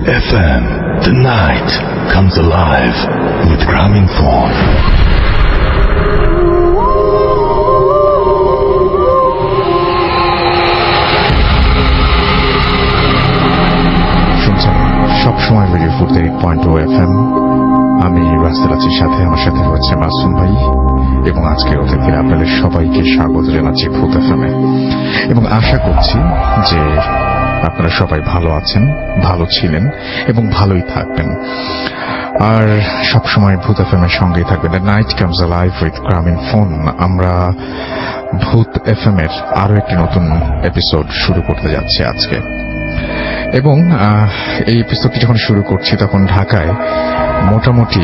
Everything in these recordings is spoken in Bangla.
FM. The night comes alive with Grameenphone. সবসময় রেডিও 48.2 FM। আমি রাস্তার আছি, সাথে আমার সাথে রয়েছে মাসুম ভাই এবং আজকের অতিথি আপনাদের সবাইকে স্বাগত জানাচ্ছি ভূত এফএমে এবং আশা করছি যে আপনারা সবাই ভালো আছেন, ভালো ছিলেন এবং ভালোই থাকবেন। আর সবসময় ভূত এফএমের সঙ্গেই থাকবেন। The night comes alive with Grameenphone. আমরা ভূত এফএমের আরো একটি নতুন এপিসোড শুরু করতে যাচ্ছি আজকে এবং এই এপিসোডটি যখন শুরু করছি তখন ঢাকায় মোটামুটি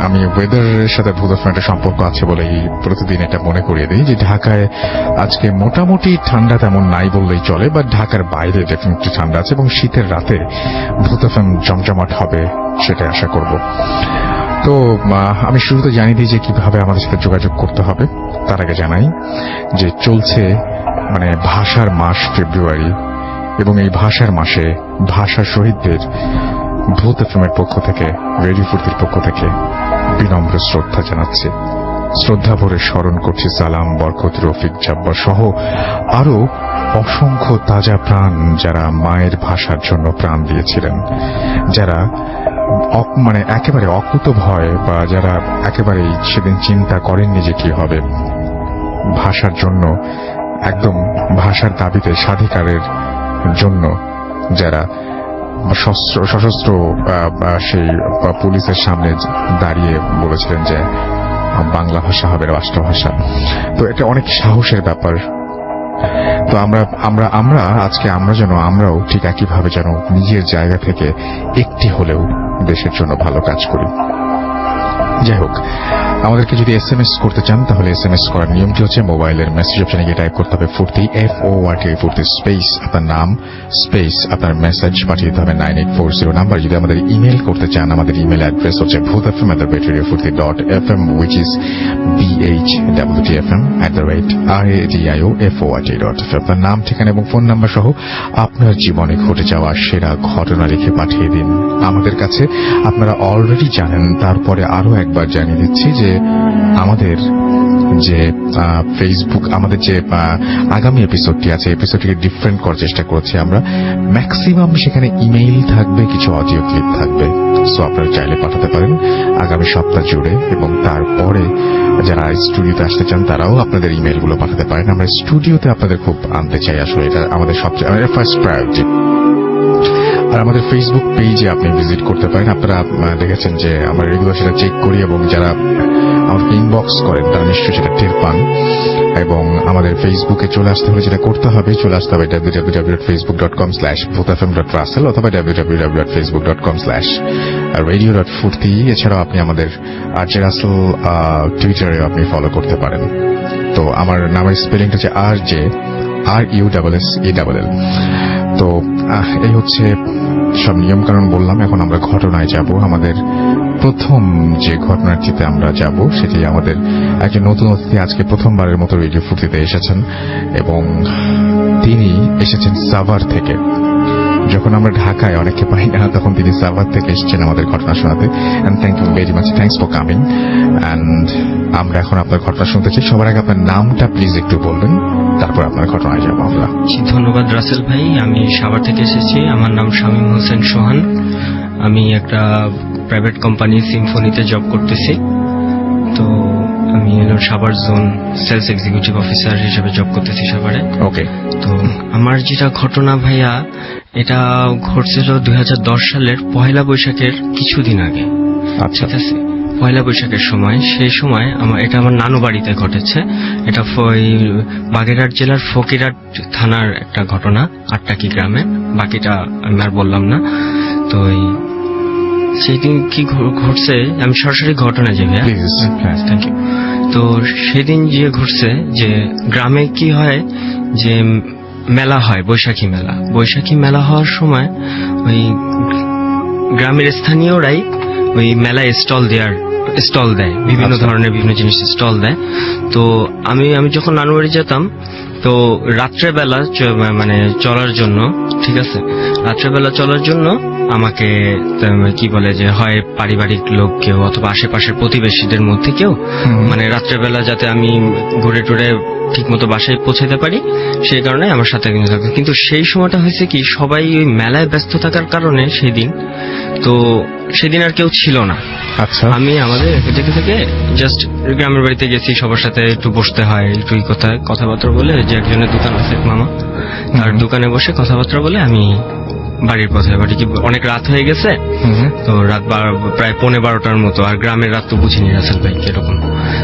আমি ওয়েদারের সাথে ভূত এফএমের একটা সম্পর্ক আছে বলেই প্রতিদিন এটা মনে করিয়ে দিই যে ঢাকায় আজকে মোটামুটি ঠান্ডা তেমন নাই বললেই চলে, বাট ঢাকার বাইরে ডেফিনেটলি ঠান্ডা আছে এবং শীতের রাতে ভূত এফএম জমজমাট হবে সেটাই আশা করব। তো আমি শুরুতে জানিয়ে দিই যে কিভাবে আমাদের সাথে যোগাযোগ করতে হবে। তার আগে জানাই যে চলছে ভাষার মাস ফেব্রুয়ারি এবং এই ভাষার মাসে ভাষা শহীদদের ভূত এফএমের পক্ষ থেকে, রেডিও ফুর্তির পক্ষ থেকে বিনম্র শ্রদ্ধা জানাচ্ছে। শ্রদ্ধা ভরে স্মরণ করছি সালাম, বরকত, রফিক, জাব্বার সহ আরো অসংখ্য তাজা প্রাণ যারা মায়ের ভাষার জন্য প্রাণ দিয়েছিলেন, যারা একেবারে অকুত ভয় বা যারা একেবারেই সেদিন চিন্তা করেননি যে কি হবে, ভাষার জন্য একদম ভাষার দাবিতে স্বাধিকারের জন্য যারা সশস্ত্র সেই পুলিশের সামনে দাঁড়িয়ে বলেছিলেন যে বাংলা ভাষা হবে রাষ্ট্রভাষা। তো এটা অনেক সাহসের ব্যাপার। তো আমরা আজকে আমরাও ঠিক একইভাবে যেন নিজের জায়গা থেকে একটি হলেও দেশের জন্য ভালো কাজ করি। যাই হোক, আমাদেরকে যদি SMS করতে চান তাহলে SMS করার নিয়মটি হচ্ছে মোবাইলের মেসেজ অপশনে গিয়ে টাইপ করতে হবে ফুর্তি, FORTI ফুর্তি, স্পেস আপনার নাম, স্পেস আপনার মেসেজ পাঠিয়ে দিতে হবে 9840 নাম্বার। যদি আমাদের ইমেল করতে চান, আমাদের ইমেল অ্যাড্রেস হচ্ছে bhutfm@radiofurti.fm, which is bhwtfm@radioFORT.fm। আপনার নাম, ঠিকানা এবং ফোন নাম্বার সহ আপনার জীবনে ঘটে যাওয়া সেরা ঘটনা লিখে পাঠিয়ে দিন আমাদের কাছে। আপনারা অলরেডি জানেন, তারপরে আরো একবার জানিয়ে দিচ্ছি যে আমাদের যে ফেসবুক, আমাদের যে আগামী এপিসোডটি আছে, এপিসোডটিকে ডিফারেন্ট করার চেষ্টা করছি আমরা। ম্যাক্সিমাম সেখানে ইমেইল থাকবে, কিছু অডিও ক্লিপ থাকবে। সো আপনারা চাইলে পাঠাতে পারেন আগামী সপ্তাহ জুড়ে এবং তারপরে যারা স্টুডিওতে আসতে চান তারাও আপনাদের ইমেইলগুলো পাঠাতে পারেন। আমরা স্টুডিওতে আপনাদের খুব আনতে চাই, আসলে এটা আমাদের সবচেয়ে ফার্স্ট প্রায়োরিটি। আর আমাদের ফেসবুক পেজে আপনি ভিজিট করতে পারেন। আপনারা দেখেছেন যে আমরা রেগুলার সেটা চেক করি এবং যারা আমাকে ইনবক্স করেন তারা নিশ্চয়ই সেটা টের পান। এবং আমাদের ফেসবুকে চলে আসতে হলে যেটা করতে হবে, চলে আসতে হবে www.facebook.com/bhutfm.russell অথবা www.facebook.com/radio.furti। এছাড়াও আপনি আমাদের RJ Russell টুইটারে আপনি ফলো করতে পারেন। তো আমার নামের স্পেলিংটা হচ্ছে RUSSELL। তো এই হচ্ছে সব নিয়ম কানুন বললাম। এখন আমরা ঘটনায় যাব। আমাদের প্রথম যে ঘটনাটিতে আমরা যাব সেটি আমাদের একজন নতুন অতিথি আজকে প্রথমবারের মতো রেডিও ফুর্তিতে এসেছেন এবং তিনি এসেছেন সাভার থেকে। যখন আমরা ঢাকায় অনেককে পাই না, তখন তিনি সাভার থেকে এসেছেন আমাদের ঘটনা শোনাতে। And thank you very much, thanks for coming. And আমরা এখন আপনার ঘটনা শুনতে চাই। সবার আগে আপনার নামটা প্লিজ একটু বলবেন, তারপর আপনার ঘটনায় যাবো আমরা। ধন্যবাদ রাসেল ভাই। আমি সাভার থেকে এসেছি। আমার নাম শামীম হোসেন সোহান। আমি একটা প্রাইভেট কোম্পানি সিম্ফনিতে জব করতেছি। তো আমি Savar zone sales executive officer হিসেবে জব করতেছি সাভারে। ওকে। তো আমার যেটা ঘটনা ভাইয়া, এটা ঘটছিল 2010 সালের পহেলা বৈশাখের কিছুদিন আগে। আচ্ছা, ঠিক আছে, পয়লা বৈশাখের সময়। সেই সময় এটা আমার নানু বাড়িতে ঘটেছে। এটা বাগেরহাট জেলার ফকিরহাট থানার একটা ঘটনা, আটটাকি গ্রামে। বাকিটা আমি আর বললাম না। তো সেদিন কি ঘটছে আমি সরাসরি ঘটনায় যাই। Thank you. তো সেদিন যে ঘটছে যে গ্রামে কি হয় যে মেলা হয়, বৈশাখী মেলা। বৈশাখী মেলা হওয়ার সময় ওই গ্রামের স্থানীয়রাই ওই মেলায় স্টল দেয়, বিভিন্ন ধরনের বিভিন্ন জিনিস স্টল দেয়। তো আমি যখন নানু বাড়ি যেতাম তো রাত্রেবেলা মানে চলার জন্য, ঠিক আছে, রাত্রেবেলা চলার জন্য আমাকে কি বলে যে হয় পারিবারিক লোক কেউ অথবা আশেপাশের প্রতিবেশীদের মধ্যে কেউ মানে রাত্রেবেলা যাতে আমি ঘুরে টুরে ঠিক মতো বাসায় পৌঁছাতে পারি সেই কারণে আমার সাথে কিন্তু থাকবে। কিন্তু সেই সময়টা হয়েছে কি সবাই ওই মেলায় ব্যস্ত থাকার কারণে সেদিন আর কেউ ছিল না। আচ্ছা, আমি আমাদের থেকে জাস্ট গ্রামের বাড়িতে গেছি, সবার সাথে একটু বসতে হয়, একটু কথাবার্তা বলে, যে একজনের দোকান আছে মামা, তার দোকানে বসে কথাবার্তা বলে আমি বাড়ির পথে। বাড়ি কি অনেক রাত হয়ে গেছে, তো রাত প্রায় 11:30টার মতো, আর গ্রামের রাত তো বুঝিনি রাসেল ভাই কিরকম।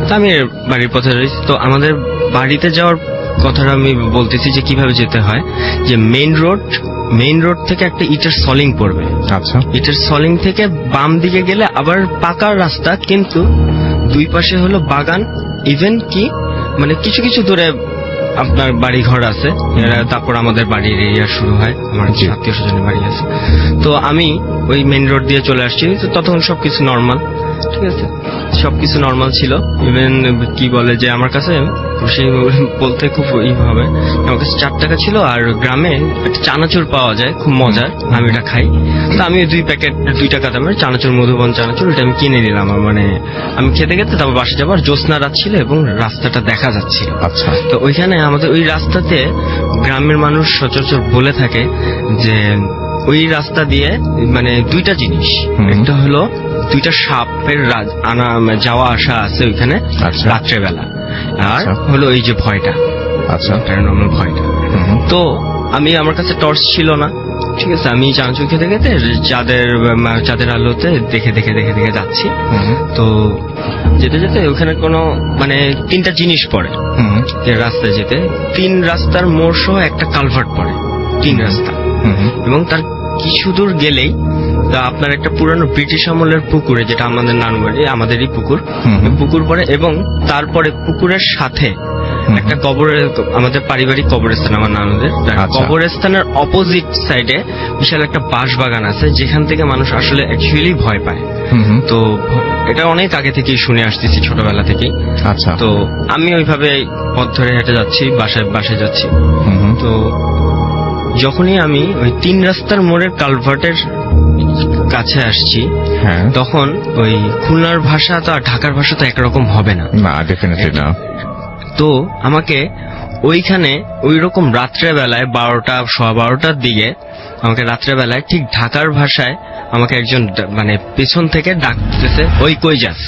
তো আমি বাড়ির পথে রয়েছি। তো আমাদের বাড়িতে যাওয়ার কথাটা আমি বলতেছি যে কিভাবে যেতে হয়, যে মেইন রোড থেকে একটা ইটের সলিং পড়বে। আচ্ছা, ইটের সলিং থেকে বাম দিকে গেলে আবার পাকা রাস্তা, কিন্তু দুই পাশে হলো বাগান, ইভেন কি মানে কিছু কিছু দূরে আপনার বাড়ি ঘর আছে। তারপর আমাদের বাড়ির এরিয়া শুরু হয়, আমার আত্মীয় স্বজনের বাড়ি আছে। তো আমি ওই মেইন রোড দিয়ে চলে আসছি। তো ততক্ষণ সবকিছু নর্মাল, ঠিক আছে, সবকিছু নর্মাল ছিল। ইভেন কি বলে যে আমার কাছে সেই বলতে খুব হবে, আমার কাছে 4 টাকা ছিল, আর গ্রামে একটা চানাচুর পাওয়া যায় খুব মজার, আমি এটা খাই। তো আমি 2 প্যাকেট 2 টাকা দামের চানাচুর, মধুবন চানাচুর, এটা আমি কিনে নিলাম। মানে আমি খেতে খেতে তারপর বাসে যাবো, আর জ্যোৎস্না রাত ছিল এবং রাস্তাটা দেখা যাচ্ছিল। আচ্ছা, তো ওইখানে আমাদের ওই রাস্তাতে গ্রামের মানুষ সচরাচর বলে থাকে যে ওই রাস্তা দিয়ে মানে 2টা জিনিস, একটা হলো 2টা সাপের যাওয়া আসা আছে ওইখানে রাত্রেবেলা, আর হলো এই যে ভয়টা, আচ্ছা, প্যারানর্মাল ভয়টা। তো আমার কাছে টর্চ ছিল না, ঠিক আছে, আমি চানাচুর খেতে খেতে চাঁদের আলোতে দেখে যাচ্ছি। তো যেতে যেতে ওখানে কোনো মানে 3টা জিনিস পড়ে যে রাস্তায় যেতে, 3 রাস্তার মোড় সহ একটা কালভার্ট পড়ে, 3 রাস্তা, এবং তার কিছু দূর গেলেই আপনার একটা পুরানো ব্রিটিশ আমলের পুকুরে, যেটা আমাদের নানু বাড়ি, আমাদেরই পুকুর পড়ে, এবং তারপরে পুকুরের সাথে একটা আমাদের পারিবারিক কবরস্থান, আমার নানুদের কবরস্থানের অপোজিট সাইডে বিশাল একটা বাঁশ বাগান আছে, যেখান থেকে মানুষ আসলে অ্যাকচুয়ালি ভয় পায়। তো এটা অনেক আগে থেকেই শুনে আসতেছি, ছোটবেলা থেকেই। আচ্ছা, তো আমি ওইভাবে পথ ধরে হেঁটে যাচ্ছি, বাসায় যাচ্ছি। তো যখনই আমি ওই 3 রাস্তার মোড়ের কালভার্টের কাছে আসছি, তখন ওই খুলনার ভাষা তো আর ঢাকার ভাষা তো একরকম হবে না, ডেফিনেটলি না। তো আমাকে ওইখানে ওই রকম রাত্রেবেলায় 12টার দিকে আমাকে রাত্রেবেলায় ঠিক ঢাকার ভাষায় আমাকে একজন মানে পেছন থেকে ডাকতেছে, ওই কই যাস।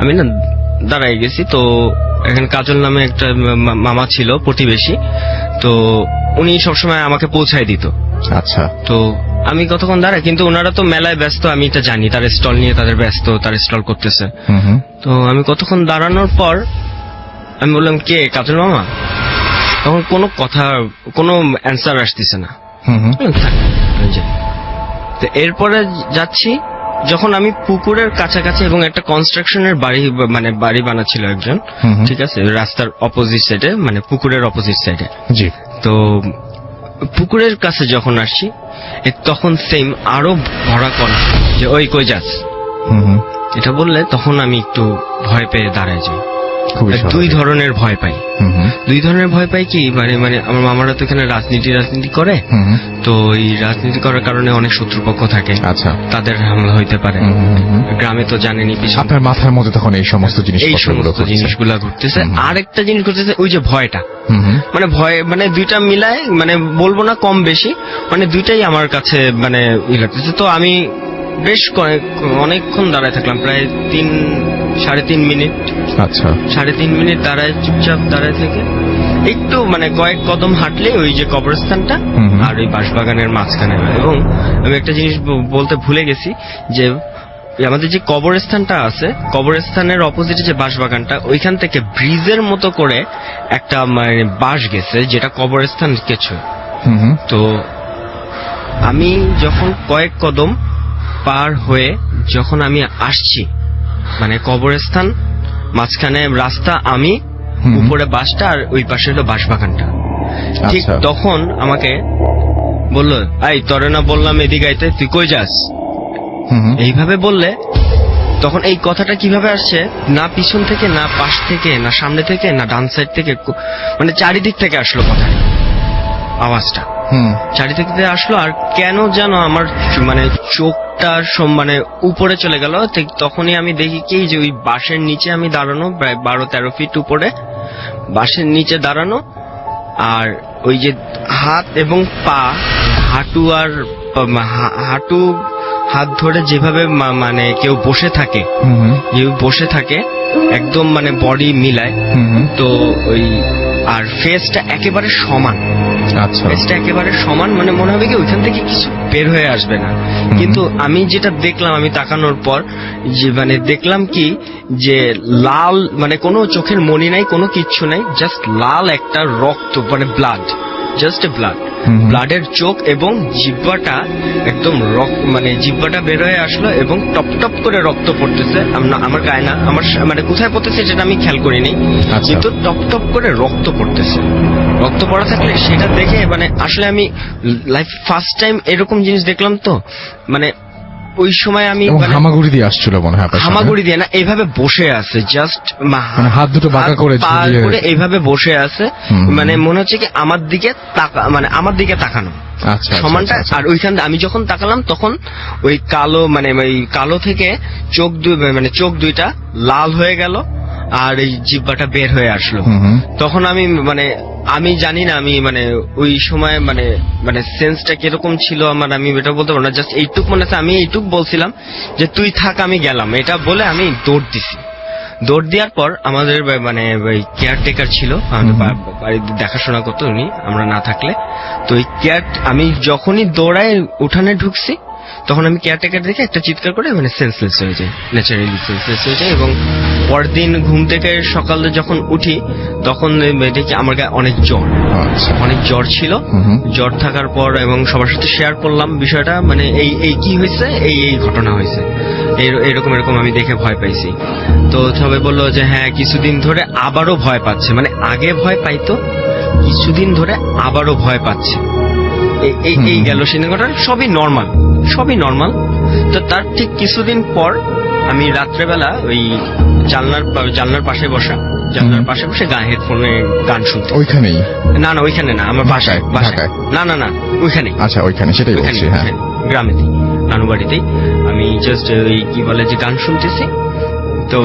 আমি না দাঁড়াই গেছি। তো এখানে কাজল নামে একটা মামা ছিল প্রতিবেশী, তো উনি সবসময় আমাকে পৌঁছায় দিত। আচ্ছা, তো আমি কতক্ষণ দাঁড়াই, কিন্তু ওনারা তো মেলায় ব্যস্ত, আমি এটা জানি, তার স্টল নিয়ে তাদের ব্যস্ত, তার স্টল করতেছে। তো আমি কতক্ষণ দাঁড়ানোর পর আমি বললাম, কে কাজল মামা? তখন কোনো অ্যান্সার আসতেছে না। তো এরপরে যাচ্ছি, যখন আমি পুকুরের কাছাকাছি, এবং একটা কনস্ট্রাকশনের বাড়ি বানাচ্ছিল একজন, ঠিক আছে, রাস্তার অপোজিট সাইডে, মানে পুকুরের অপোজিট সাইডে। জি। তো পুকুরের কাছে যখন আসছি, তখন সেম আরো ভরা কণ্ঠ যে ওই কই যাস। এটা বললে তখন আমি একটু ভয় পেয়ে দাঁড়ায় যাই। 2 ধরনের ভয় পাই। 2 ধরনের ভয় পাই কি, মানে আমার মামারা তো এখানে রাজনীতি করে, তো এই রাজনীতি করার কারণে অনেক শত্রুপক্ষ থাকে। আচ্ছা, তাদের হামলা হইতে পারে। গ্রামে তো জানেনি, আপনার মাথার মধ্যে তখন এই সমস্ত জিনিসগুলা ঘুরতেছে। আরেকটা জিনিস ঘুরতেছে, ওই যে ভয়টা, মানে ভয়, মানে 2টা মিলায়, মানে বলবো না কম বেশি, মানে 2টাই আমার কাছে মানে লাগতেছে। তো আমি বেশ অনেকক্ষণ দাঁড়ায় থাকলাম, প্রায় 3-3.5 মিনিট। আচ্ছা, 3.5 মিনিট দাঁড়ায়, চুপচাপ দাঁড়ায় থেকে একটু মানে কয়েক কদম হাঁটলে ওই যে কবরস্থানটা আর ওই বাঁশবাগানের মাঝখানে। এবং আমি একটা জিনিস বলতে ভুলে গেছি, যে আমাদের যে কবরস্থানটা আছে, কবরস্থানের অপোজিটে যে বাঁশবাগানটা, ওইখান থেকে ব্রিজের মতো করে একটা মানে বাঁশ গেছে, যেটা কবরস্থান কিছু। তো আমি যখন কয়েক কদম পার হয়ে যখন আমি আসছি, মানে কবরস্থান মাঝখানে রাস্তা, আমি উপরে বাসটা, আর ওই পাশে হলো বাঁশবাগানটা, ঠিক তখন আমাকে বললো, এই তরে না বললাম এদিকে আইতে, তুই কই যাস? এইভাবে বললে তখন এই কথাটা কিভাবে আসছে, না পিছন থেকে, না পাশ থেকে, না সামনে থেকে, না ডান সাইড থেকে, মানে চারিদিক থেকে আসলো কথাটা, আওয়াজটা চারিদিক থেকে আসলো। আর কেন যেন আমার মানে চোখটা মানে উপরে চলে গেল। তখনই আমি দেখি কি যে ওই বাঁশের নিচে আমি দাঁড়ানো, প্রায় 12-13 ফিট উপরে বাঁশের নিচে দাঁড়ানো, আর ওই যে হাত এবং পা, হাঁটু আর হাঁটু হাত ধরে যেভাবে মানে কেউ বসে থাকে, বসে থাকে একদম মানে বডি মিলায়, তো ওই আর ফেসটা একেবারে সমান। আচ্ছা, ফেসটা একেবারে সমান, মানে মনে হবে কি ওইখান থেকে কিছু বের হয়ে আসবে না। কিন্তু আমি যেটা দেখলাম, আমি তাকানোর পর যে মানে দেখলাম কি যে লাল, মানে কোনো চোখের মনি নাই, কোনো কিচ্ছু নাই, জাস্ট লাল একটা রক্ত, মানে ব্লাড, জাস্ট ব্লাড, ব্লাডের চোখ, এবং জিহ্বাটা একদম মানে জিহ্বাটা বের হয়ে আসলো এবং টপ টপ করে রক্ত পড়তেছে। আমার গায়ে না, আমার মানে কোথায় পড়তেছে সেটা আমি খেয়াল করিনি, কিন্তু টপ টপ করে রক্ত পড়তেছে। রক্ত পড়া থাকলে সেটা দেখে মানে আসলে আমি লাইফ ফার্স্ট টাইম এরকম জিনিস দেখলাম। তো মানে ওই সময় আমি হামাগুড়ি দিয়ে আসছিল মনে হয়, হামাগুড়ি দিয়ে না, এইভাবে বসে আছে, জাস্ট মানে হাত দুটো বাঁকা করে এইভাবে বসে আছে, মানে মনে হচ্ছে কি আমার দিকে মানে আমার দিকে তাকানো সমানটা। আর ওইখান আমি যখন তাকালাম তখন ওই কালো, মানে ওই কালো থেকে চোখ মানে চোখ দুইটা লাল হয়ে গেল, আর এই জিহ্বাটা বের হয়ে আসলো। তখন আমি মানে আমি জানি না, আমি মানে ওই সময় মানে মানে সেন্সটা কিরকম ছিল আমার, আমি এটা বলতে পারবো না। জাস্ট এইটুক মনে আছে, আমি এইটুক বলছিলাম যে তুই থাক আমি গেলাম, এটা বলে আমি দৌড় দিছি। দৌড় দেওয়ার পর আমাদের মানে ওই কেয়ারটেকার ছিল, আমাদের বাড়িতে দেখাশোনা করতো উনি, আমরা না থাকলে। তো ওই আমি যখনই দৌড়ায় উঠানে ঢুকছি, তখন আমি কেয়ারটেকার দেখে একটা চিৎকার করে মানে সেন্সলেস হয়ে যায়, ন্যাচারালি সেন্সলেস হয়ে যায়। এবং পরের দিন ঘুম থেকে সকালে যখন উঠি তখন দেখি আমার গায়ে অনেক জ্বর, অনেক জ্বর ছিল। জ্বর থাকার পর এবং সবার সাথে শেয়ার করলাম বিষয়টা, মানে এই কি হয়েছে, এই ঘটনা হয়েছে, এরকম আমি দেখে ভয় পাইছি। তো সবাই বললো যে হ্যাঁ কিছুদিন ধরে আবারও ভয় পাচ্ছে, মানে আগে ভয় পাইতো, কিছুদিন ধরে আবারও ভয় পাচ্ছে। এই গেল সেই ঘটনা, সবই নর্মাল। তো তার ঠিক কিছুদিন পর আমি রাত্রেবেলা ওই জানলার পাশে বসে গায়ে হেডফোনে গান শুনতে। ওইখানেই? না ওইখানে না, আমার বাসায়। না ওইখানে। আচ্ছা, ওইখানে, সেটাই বলছি। হ্যাঁ, গ্রামেতেই, নানু বাড়িতেই আমি জাস্ট ওই কি বলে যে গান শুনতেছি। তো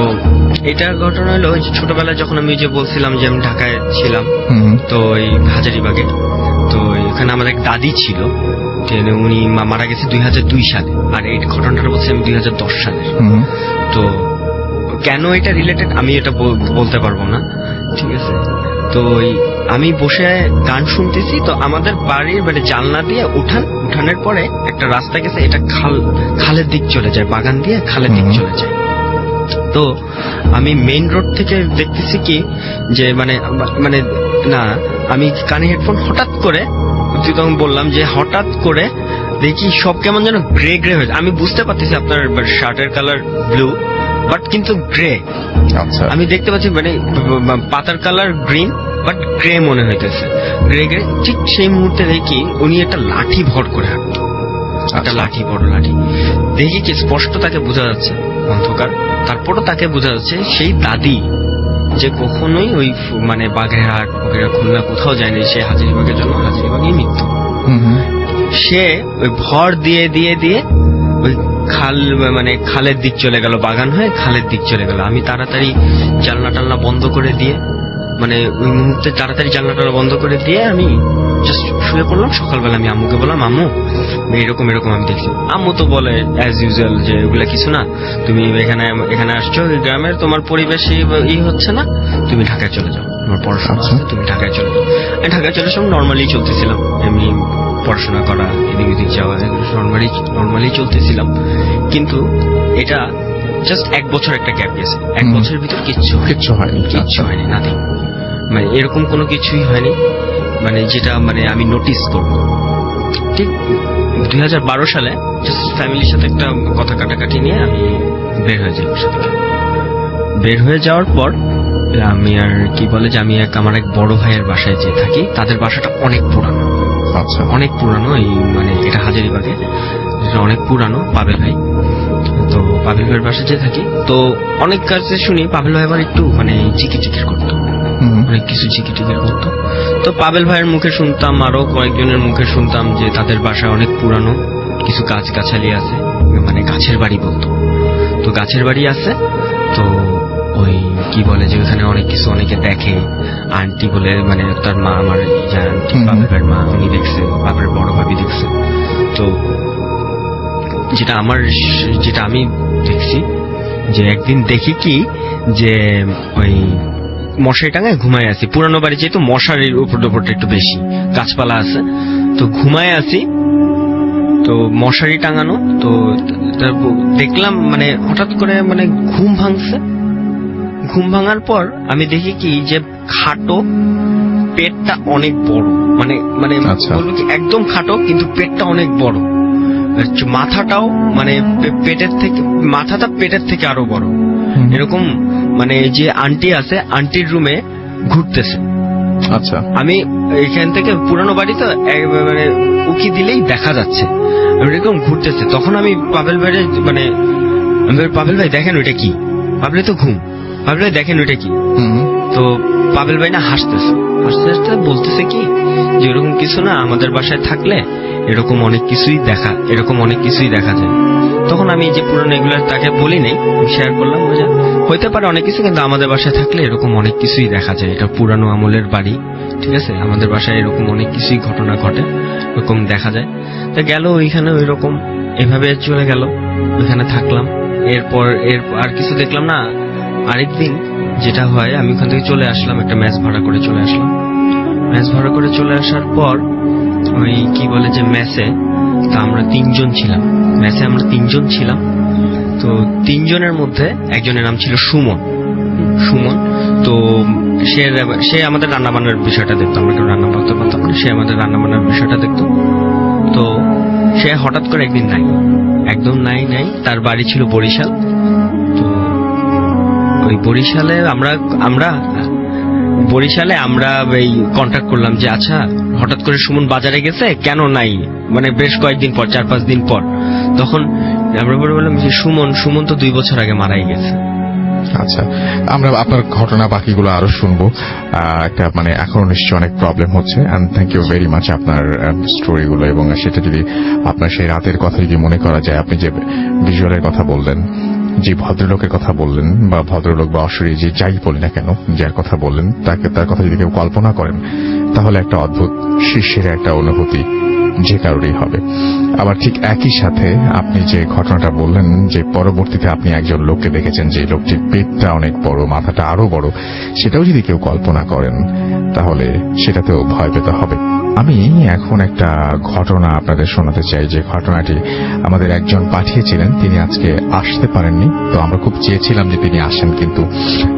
এটার ঘটনা হলো ছোটবেলায় যখন আমি যে বলছিলাম যে আমি ঢাকায় ছিলাম, তো ওই হাজারীবাগে, তো এখানে আমার এক দাদি ছিল, উনি মারা গেছে 2002 সালে, আর এই ঘটনাটা বলছি আমি 2010 সালে। তো কেন এটা রিলেটেড আমি এটা বলতে পারবো না, ঠিক আছে। তো আমি বসে গান শুনতেছি, তো আমাদের বাড়ির মানে জানলা দিয়ে উঠানের পরে একটা রাস্তা গেছে, এটা খালের দিক চলে যায়, বাগান দিয়ে খালের দিক চলে যায়। তো আমি মেইন রোড থেকে দেখতেছি কি যে মানে মানে না, আমি কানে হেডফোন হঠাৎ করে, তখন বললাম যে হঠাৎ করে দেখি সব কেমন যেন গ্রে হয়েছে। আমি বুঝতে পারতেছি আপনার শার্টের কালার ব্লু, বাট কিন্তু গ্রে। আমি দেখতে পাচ্ছি মানে পাতার কালার গ্রিন, বাট গ্রে মনে হইতেছে, গ্রে। ঠিক সেই মুহূর্তে দেখি উনি একটা লাঠি ভর করে হাঁটতো, একটা লাঠি, বড় লাঠি। দেখি কি স্পষ্ট তাকে বোঝা যাচ্ছে, অন্ধকার, তারপরও তাকে বোঝা যাচ্ছে সেই দাদি যে কখনোই ওই মানে বাগেরহাট, খুলনা কোথাও যায়নি, সে হাজারীবাগের জন্য হাজারীবাগেই মৃত্যু। সে ওই ভর দিয়ে ওই মানে খালের দিক চলে গেল, বাগান হয়ে খালের দিক চলে গেল। আমি তাড়াতাড়ি জানলা বন্ধ করে দিয়ে, মানে ওই মুহূর্তে তাড়াতাড়ি জানলা বন্ধ করে দিয়ে আমি জাস্ট শুয়ে পড়লাম। সকালবেলা আমি আম্মুকে বললাম, আম্মু এরকম আমি দেখছি। আম্মু তো বলে অ্যাজ ইউজুয়াল যে ওগুলা কিছু না, তুমি এখানে আসছো, গ্রামের তোমার পরিবেশই হচ্ছে না, তুমি ঢাকায় চলে যাও, তোমার পড়াশোনা আছে, তুমি ঢাকায় চলে যাও। আমি ঢাকায় চলে এসে নর্মালি চলতেছিলাম, এমনি পড়াশোনা করা, এদিক যাওয়া, নর্মালি চলতেছিলাম। কিন্তু এটা জাস্ট 1 বছর একটা গ্যাপ গেছে, 1 বছরের ভিতর কিচ্ছু হয়নি, নাথিং, মানে এরকম কোনো কিছুই হয়নি, মানে যেটা মানে আমি নোটিস করব। ঠিক 2012 সালে জাস্ট ফ্যামিলির সাথে একটা কথা কাটাকাটি নিয়ে আমি বের হয়ে যাই। বের হয়ে যাওয়ার পর আমি আর কি বলে যে আমি আমার এক বড় ভাইয়ের বাসায় যে থাকি, তাদের বাসাটা অনেক পুরানো, অনেক পুরানো, এই মানে এটা হাজারীবাগে, অনেক পুরানো, পাবেল ভাই। তো তো পাভেল ভাইয়ের বাসায় যে থাকি, তো অনেক কাছে শুনি পাভেল ভাই আবার একটু মানে চিকির করতো, অনেক কিছু চিকির করতো। তো পাভেল ভাইয়ের মুখে শুনতাম, আরো কয়েকজনের মুখে শুনতাম যে তাদের বাসা অনেক পুরানো, কিছু গাছ গাছালি আছে, মানে গাছের বাড়ি বলতো। তো গাছের বাড়ি আছে, তো ওই কি বলে যে ওখানে অনেক কিছু অনেকে দেখে। আন্টি বলে মানে তার মা, আমার পাভেল ভাইয়ের মা, উনি দেখছে, বাপের বড় ভাবি দেখছে। তো যেটা আমি দেখছি যে একদিন দেখি কি যে ওই মশারি টাঙায় ঘুমায় আছি, পুরানো বাড়ি যেহেতু মশারির উপরটা একটু বেশি, গাছপালা আছে, তো ঘুমায় আছি, তো মশারি টাঙানো। তো দেখলাম মানে হঠাৎ করে মানে ঘুম ভাঙছে। ঘুম ভাঙার পর আমি দেখি কি যে খাটো, পেটটা অনেক বড়, মানে মানে বলবো কি একদম খাটো কিন্তু পেটটা অনেক বড়, মাথাটাও মানে পেটের থেকে, মাথাটা পেটের থেকে আরো বড়, এরকম। মানে যে আন্টি আছে, আন্টির রুমে ঘুরতেছে। আচ্ছা, আমি এখান থেকে পুরানো বাড়ি তো মানে উকি দিলেই দেখা যাচ্ছে এরকম ঘুরতেছে। তখন আমি পাভেল ভাইয়ের মানে পাভেল ভাই দেখেন ওইটা কি, পাভেল তো ঘুম, পাভেল ভাই দেখেন ওইটা কি। তো পাভেল ভাই না হাসতেছে, হাসতে হাসতে বলতেছে কি যে এরকম কিছু না, আমাদের বাসায় থাকলে এরকম অনেক কিছুই দেখা যায়। তখন আমি যে পুরনো এগুলো তাকে বলি নাই, শেয়ার করলাম, হইতে পারে অনেক কিছু, কিন্তু আমাদের বাসায় থাকলে এরকম অনেক কিছুই দেখা যায়, এটা পুরানো আমলের বাড়ি, ঠিক আছে, আমাদের বাসায় এরকম অনেক কিছুই ঘটনা ঘটে, এরকম দেখা যায়। তো গেল ওইখানে ওই রকম এভাবে চলে গেল, ওইখানে থাকলাম। এরপর আর কিছু দেখলাম না। আরেকদিন যেটা হয়, আমি ওখান থেকে চলে আসলাম, একটা ম্যাচ ভাড়া করে চলে আসলাম। ম্যাচ ভাড়া করে চলে আসার পর ওই কি বলে যে ম্যাচে তা আমরা 3 জন ছিলাম, ম্যাচে আমরা 3 জন ছিলাম। তো 3 জনের মধ্যে একজনের নাম ছিল সুমন। তো সে আমাদের রান্না বান্নার বিষয়টা দেখতো, আমরা কেউ রান্না করতে পারতাম না, সে আমাদের রান্না বান্নার বিষয়টা দেখতো। তো সে হঠাৎ করে একদিন একদম নাই, তার বাড়ি ছিল বরিশাল। তো ওই বরিশালে আমরা এই কন্ট্যাক্ট করলাম যে আচ্ছা হঠাৎ করে সুমন বাজারে গেছে, কেন নাই, মানে বেশ কয়েকদিন পর, 4-5 দিন পর। তখন আমরা বললাম যে সুমন তো 2 বছর আগে মারাই গেছে। আচ্ছা, আমরা আপনার ঘটনা বাকিগুলো আরো শুনবো। একটা মানে এখনো নিশ্চয়ই অনেক প্রবলেম হচ্ছে, and thank you very much আপনার স্টোরিগুলো। এবং সেটা যদি আপনার সেই রাতের কথা যদি মনে করা যায়, আপনি যে ভিজুয়ালের কথা বললেন, যে ভদ্রলোকের কথা বললেন, বা ভদ্রলোক বা অশরী যে যাই বলি না কেন, যার কথা বললেন, তার কথা যদি কেউ কল্পনা করেন, তাহলে একটা অদ্ভুত শীর্ষের একটা অনুভূতি যে কারোরই হবে। আবার ঠিক একই সাথে আপনি যে ঘটনাটা বললেন যে পরবর্তীতে আপনি একজন লোককে দেখেছেন যে লোকটির পেটটা অনেক বড়, মাথাটা আরো বড়, সেটাও যদি কেউ কল্পনা করেন তাহলে সেটাতেও ভয় পেতে হবে। আমি এখন একটা ঘটনা আপনাদের শোনাতে চাই, যে ঘটনাটি আমাদের একজন পাঠিয়েছিলেন, তিনি আজকে আসতে পারেননি। তো আমরা খুব চেয়েছিলাম যে তিনি আসেন, কিন্তু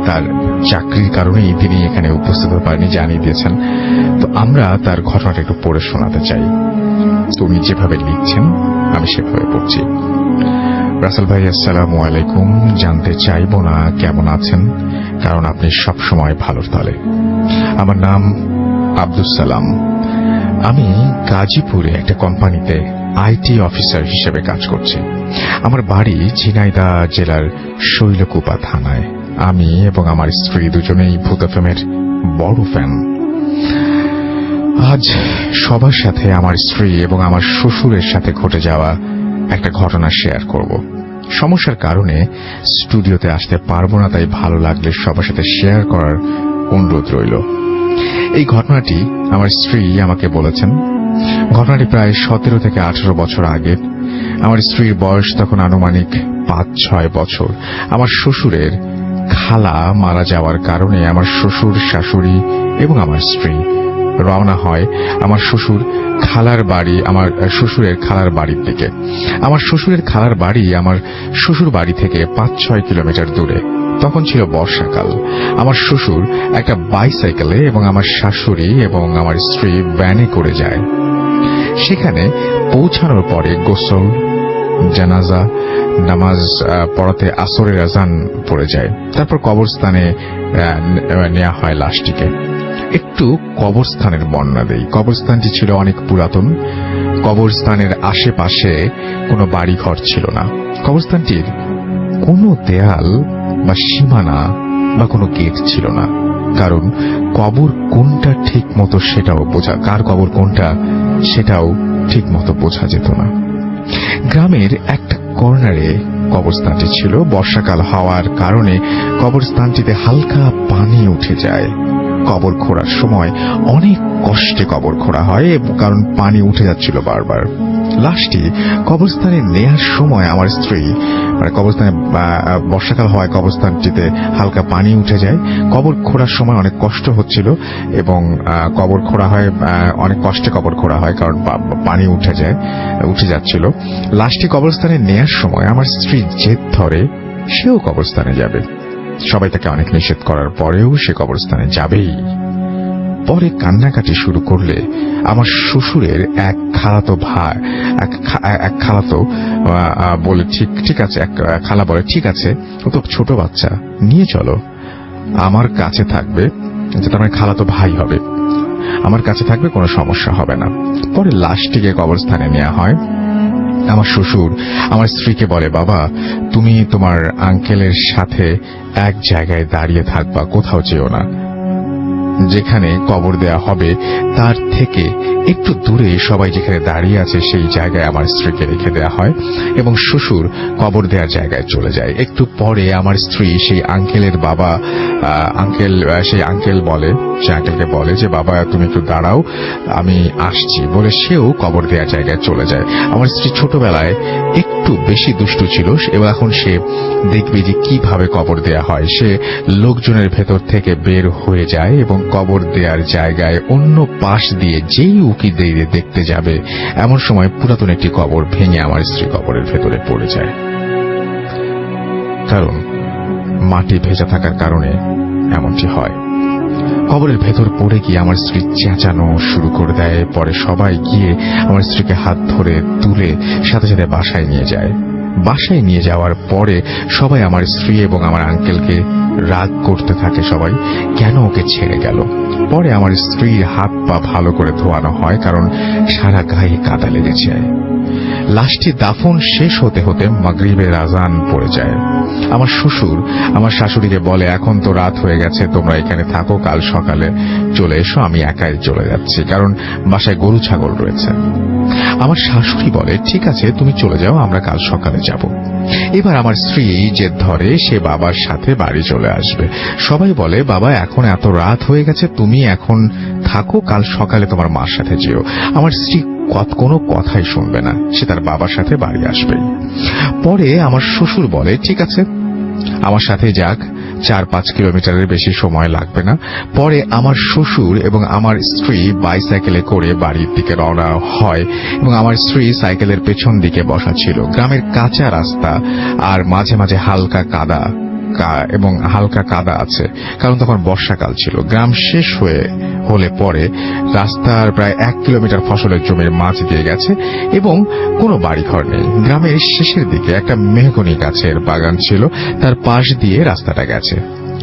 তার চাকরির কারণেই তিনি এখানে উপস্থিত হতে পারেনি, জানিয়ে দিয়েছেন। তো আমরা তার ঘটনাটা একটু পড়ে শোনাতে চাই। তো উনি যেভাবে লিখছেন আমি সেভাবে পড়ছি। রাসেল ভাই, আসসালামু আলাইকুম। জানতে চাইব না কেমন আছেন, কারণ আপনি সবসময় ভালোর তালে। আমার নাম আব্দুস সালাম। আমি গাজীপুরে একটা কোম্পানিতে আইটি অফিসার হিসেবে কাজ করছি। আমার বাড়ি ঝিনাইদহ জেলার শৈলকুপা থানায়। আমি এবং আমার স্ত্রী দুজনেই ভূত এফএমের বড় ফ্যান। আজ সবার সাথে আমার স্ত্রী এবং আমার শ্বশুরের সাথে ঘটে যাওয়া একটা ঘটনা শেয়ার করব। সমস্যার কারণে স্টুডিওতে আসতে পারবো না, তাই ভালো লাগলে সবার সাথে শেয়ার করার অনুরোধ রইল। এই ঘটনাটি আমার স্ত্রী আমাকে বলেছেন। ঘটনাটি প্রায় 17 থেকে 18 বছর আগে। আমার স্ত্রীর বয়স তখন আনুমানিক 5-6 বছর। আমার শ্বশুরের খালা মারা যাওয়ার কারণে আমার শ্বশুর, শাশুড়ি এবং আমার স্ত্রী রওনা হয় আমার শ্বশুরের খালার বাড়ির দিকে। আমার শ্বশুরের খালার বাড়ি আমার শ্বশুর বাড়ি থেকে 5-6 কিলোমিটার দূরে। তখন ছিল বর্ষাকাল। আমার শ্বশুর একটা বাইসাইকেলে এবং আমার শাশুড়ি এবং আমার স্ত্রী ভ্যানে করে যায়। সেখানে পৌঁছানোর পরে গোসল, জানাজা নামাজ পড়াতে আসরের আজান পড়ে যায়। তারপর কবরস্থানে নেওয়া হয় লাশটিকে। একটু কবরস্থানের বর্ণনা দেই। কবরস্থানটি ছিল অনেক পুরাতন। কবরস্থানের আশেপাশে কোনো বাড়িঘর ছিল না। কবরস্থানটির কোনো দেয়াল বা সীমানা বা কোনো গেট ছিল না, কারণ কবর কোনটা ঠিক মতো কার কবর কোনটা সেটাও ঠিক মতো বোঝা যেত না। গ্রামের একটা কর্নারে কবরস্থানটি ছিল। বর্ষাকাল হওয়ার কারণে কবরস্থানটিতে হালকা পানি উঠে যায়। কবর খোঁড়ার সময় অনেক কষ্টে কবর খোঁড়া হয়, কারণ পানি উঠে যাচ্ছিল বারবার। লাশটি কবরস্থানে নেয়ার সময় আমার স্ত্রী, কবরস্থানে বর্ষাকাল হওয়ায় কবরস্থানটিতে হালকা পানি উঠে যায়। কবর খোঁড়ার সময় অনেক কষ্ট হচ্ছিল এবং কবর খোঁড়া হয় অনেক কষ্টে কবর খোঁড়া হয়, কারণ পানি উঠে যাচ্ছিল। লাশটি কবরস্থানে নেয়ার সময় আমার স্ত্রী জেদ ধরে সেও কবরস্থানে যাবে। সবাই তাকে অনেক নিষেধ করার পরেও সে কবরস্থানে যাবেই। পরে কান্নাকাটি শুরু করলে আমার শ্বশুরের এক খালাতো বলে ঠিক আছে, এক খালা বলে ঠিক আছে, ও তো ছোট বাচ্চা, নিয়ে চলো, আমার কাছে থাকবে, যেটা আমার খালাতো ভাই হবে, আমার কাছে থাকবে, কোনো সমস্যা হবে না। পরে লাশটিকে কবরস্থানে নেওয়া হয়। আমার শ্বশুর আমার স্ত্রীকে বলে, বাবা তুমি তোমার আঙ্কেলের সাথে এক জায়গায় দাঁড়িয়ে থাকবা, কোথাও যেও না। যেখানে কবর দেয়া হবে তার থেকে একটু দূরে সবাই যেখানে দাঁড়িয়ে আছে সেই জায়গায় আমার স্ত্রীকে রেখে দেয়া হয় এবং শ্বশুর কবর দেওয়ার জায়গায় চলে যায়। একটু পরে আমার স্ত্রী সেই আঙ্কেলকে বলে যে বাবা তুমি একটু দাঁড়াও, আমি আসছি, বলে সেও কবর দেওয়ার জায়গায় চলে যায়। আমার স্ত্রী ছোটবেলায় একটু বেশি দুষ্টু ছিল এবং এখন সে দেখবে যে কিভাবে কবর দেয়া হয়। সে লোকজনের ভেতর থেকে বের হয়ে যায় এবং কবর দেওয়ার জায়গায় অন্য পাশ দিয়ে যেই উকি দিয়ে দেখতে যাবে, এমন সময় পুরাতন একটি কবর ভেঙে আমার স্ত্রী কবরের ভেতরে পড়ে যায়। কারণ মাটি ভেজা থাকার কারণে এমনটি হয়। কবরের ভেতর পড়ে গিয়ে আমার স্ত্রী চেঁচানো শুরু করে দেয়। পরে সবাই গিয়ে আমার স্ত্রীকে হাত ধরে তুলে সাথে সাথে বাসায় নিয়ে যায়। বাসায় নিয়ে যাওয়ার পরে সবাই আমার স্ত্রী এবং আমার আঙ্কেলকে রাগ করতে থাকে, সবাই কেন ওকে ছেড়ে গেল। পরে আমার স্ত্রীর হাত পা ভালো করে ধোয়ানো হয়, কারণ সারা গায়ে কাদা লেগেছে। লাশটি দাফন শেষ হতে হতে মাগরিবের আজান পড়ে যায়। আমার শ্বশুর আমার শাশুড়িকে বলে, এখন তো রাত হয়ে গেছে, তোমরা এখানে থাকো, কাল সকালে চলে এসো, আমি একাই চলে যাচ্ছি, কারণ বাসায় গরু ছাগল রয়েছে। আমার শাশুড়ি বলে, ঠিক আছে তুমি চলে যাও, আমরা কাল সকালে যাব। এবার আমার স্ত্রী জেদ ধরে সে বাবার সাথে বাড়ি চলে আসবে। সবাই বলে, বাবা এখন এত রাত হয়ে গেছে, তুমি এখন থাকো, কাল সকালে তোমার মার সাথে যেও। আমার স্ত্রী কোনো কথাই শুনবে না, সে তার বাবার সাথে বাড়ি আসবে। পরে আমার শ্বশুর বলে, ঠিক আছে আমার সাথে যাক, 4-5 কিলোমিটারের বেশি সময় লাগবে না। পরে আমার শ্বশুর এবং আমার স্ত্রী বাইসাইকেলে করে বাড়ির দিকে রওনা হয় এবং আমার স্ত্রী সাইকেলের পেছন দিকে বসা ছিল। গ্রামের কাঁচা রাস্তা আর মাঝে মাঝে হালকা কাদা আছে, কারণ তখন বর্ষাকাল ছিল। গ্রাম শেষ হলে পরে রাস্তার প্রায় 1 কিলোমিটার ফসলের জমির মাঝ দিয়ে গেছে এবং কোনো বাড়িঘর নেই। গ্রামের শেষের দিকে একটা মেহগনি গাছের বাগান ছিল, তার পাশ দিয়ে রাস্তাটা গেছে।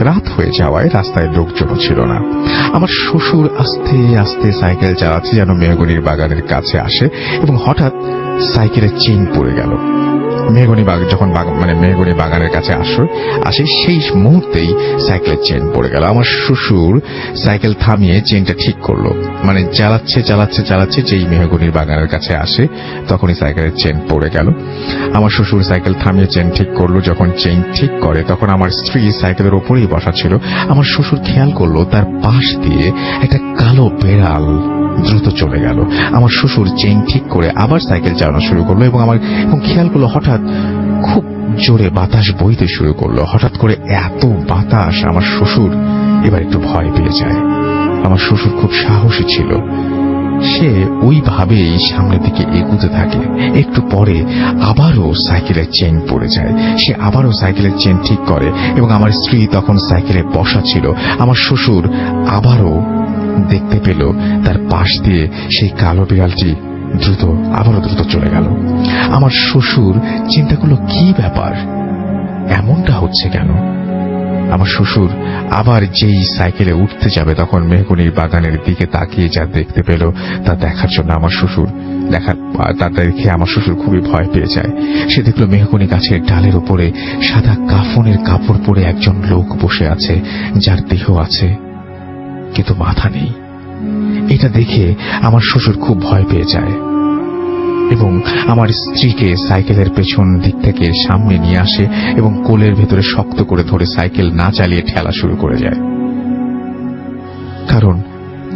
রাত হয়ে যাওয়ায় রাস্তায় লোকজন ছিল না। আমার শ্বশুর আস্তে আস্তে সাইকেল চালাচ্ছে যেন মেহগনির বাগানের কাছে আসে এবং হঠাৎ সাইকেলের চেইন পড়ে গেল। মেহগনি বাগানের কাছে আসে সেই মুহূর্তেই সাইকেলের চেন পড়ে গেল। আমার শ্বশুর সাইকেল থামিয়ে চেনটা ঠিক করলো, চালাচ্ছে যেই মেহগনির বাগানের কাছে আসে তখনই সাইকেলের চেন পড়ে গেল। আমার শ্বশুর সাইকেল থামিয়ে চেন ঠিক করলো। যখন চেন ঠিক করে তখন আমার স্ত্রী সাইকেলের ওপরেই বসা ছিল। আমার শ্বশুর খেয়াল করলো তার পাশ দিয়ে একটা কালো বেড়াল দ্রুত চলে গেল। আমার শ্বশুর চেইন ঠিক করে আবার সাইকেল চালানো শুরু করলো এবং খেয়াল করলো হঠাৎ খুব জোরে বাতাস বইতে শুরু করলো। হঠাৎ করে এত বাতাস, আমার শ্বশুর এবার একটু ভয় পেয়ে যায়। আমার শ্বশুর খুব সাহসী ছিল, সে ওইভাবেই সামনের দিকে এগুতে থাকে। একটু পরে আবারও সাইকেলের চেইন পড়ে যায়। সে আবারও সাইকেলের চেইন ঠিক করে এবং আমার স্ত্রী তখন সাইকেলে বসা ছিল। আমার শ্বশুর আবারও দেখতে পেল তার পাশ দিয়ে সেই কালো বিড়ালটি আবারও দ্রুত চলে গেল। আমার শ্বশুর চিন্তা করলো, কি ব্যাপার, এমনটা হচ্ছে কেন? আমার শ্বশুর আবার যেই সাইকেলে উঠতে যাবে তখন মেহগনির বাগানের দিকে তাকিয়ে যা দেখতে পেল তা দেখার জন্য তা দেখে আমার শ্বশুর খুবই ভয় পেয়ে যায়। সে দেখল মেহগনি গাছের ডালের উপরে সাদা কাফনের কাপড় পরে একজন লোক বসে আছে, যার দেহ আছে কিন্তু মাথা নেই। এটা দেখে আমার শ্বশুর খুব ভয় পেয়ে যায় এবং আমার স্ত্রীকে সাইকেলের পেছন দিক থেকে সামনে নিয়ে আসে এবং কোলের ভেতরে শক্ত করে ধরে সাইকেল না চালিয়ে ঠেলা শুরু করে যায়। কারণ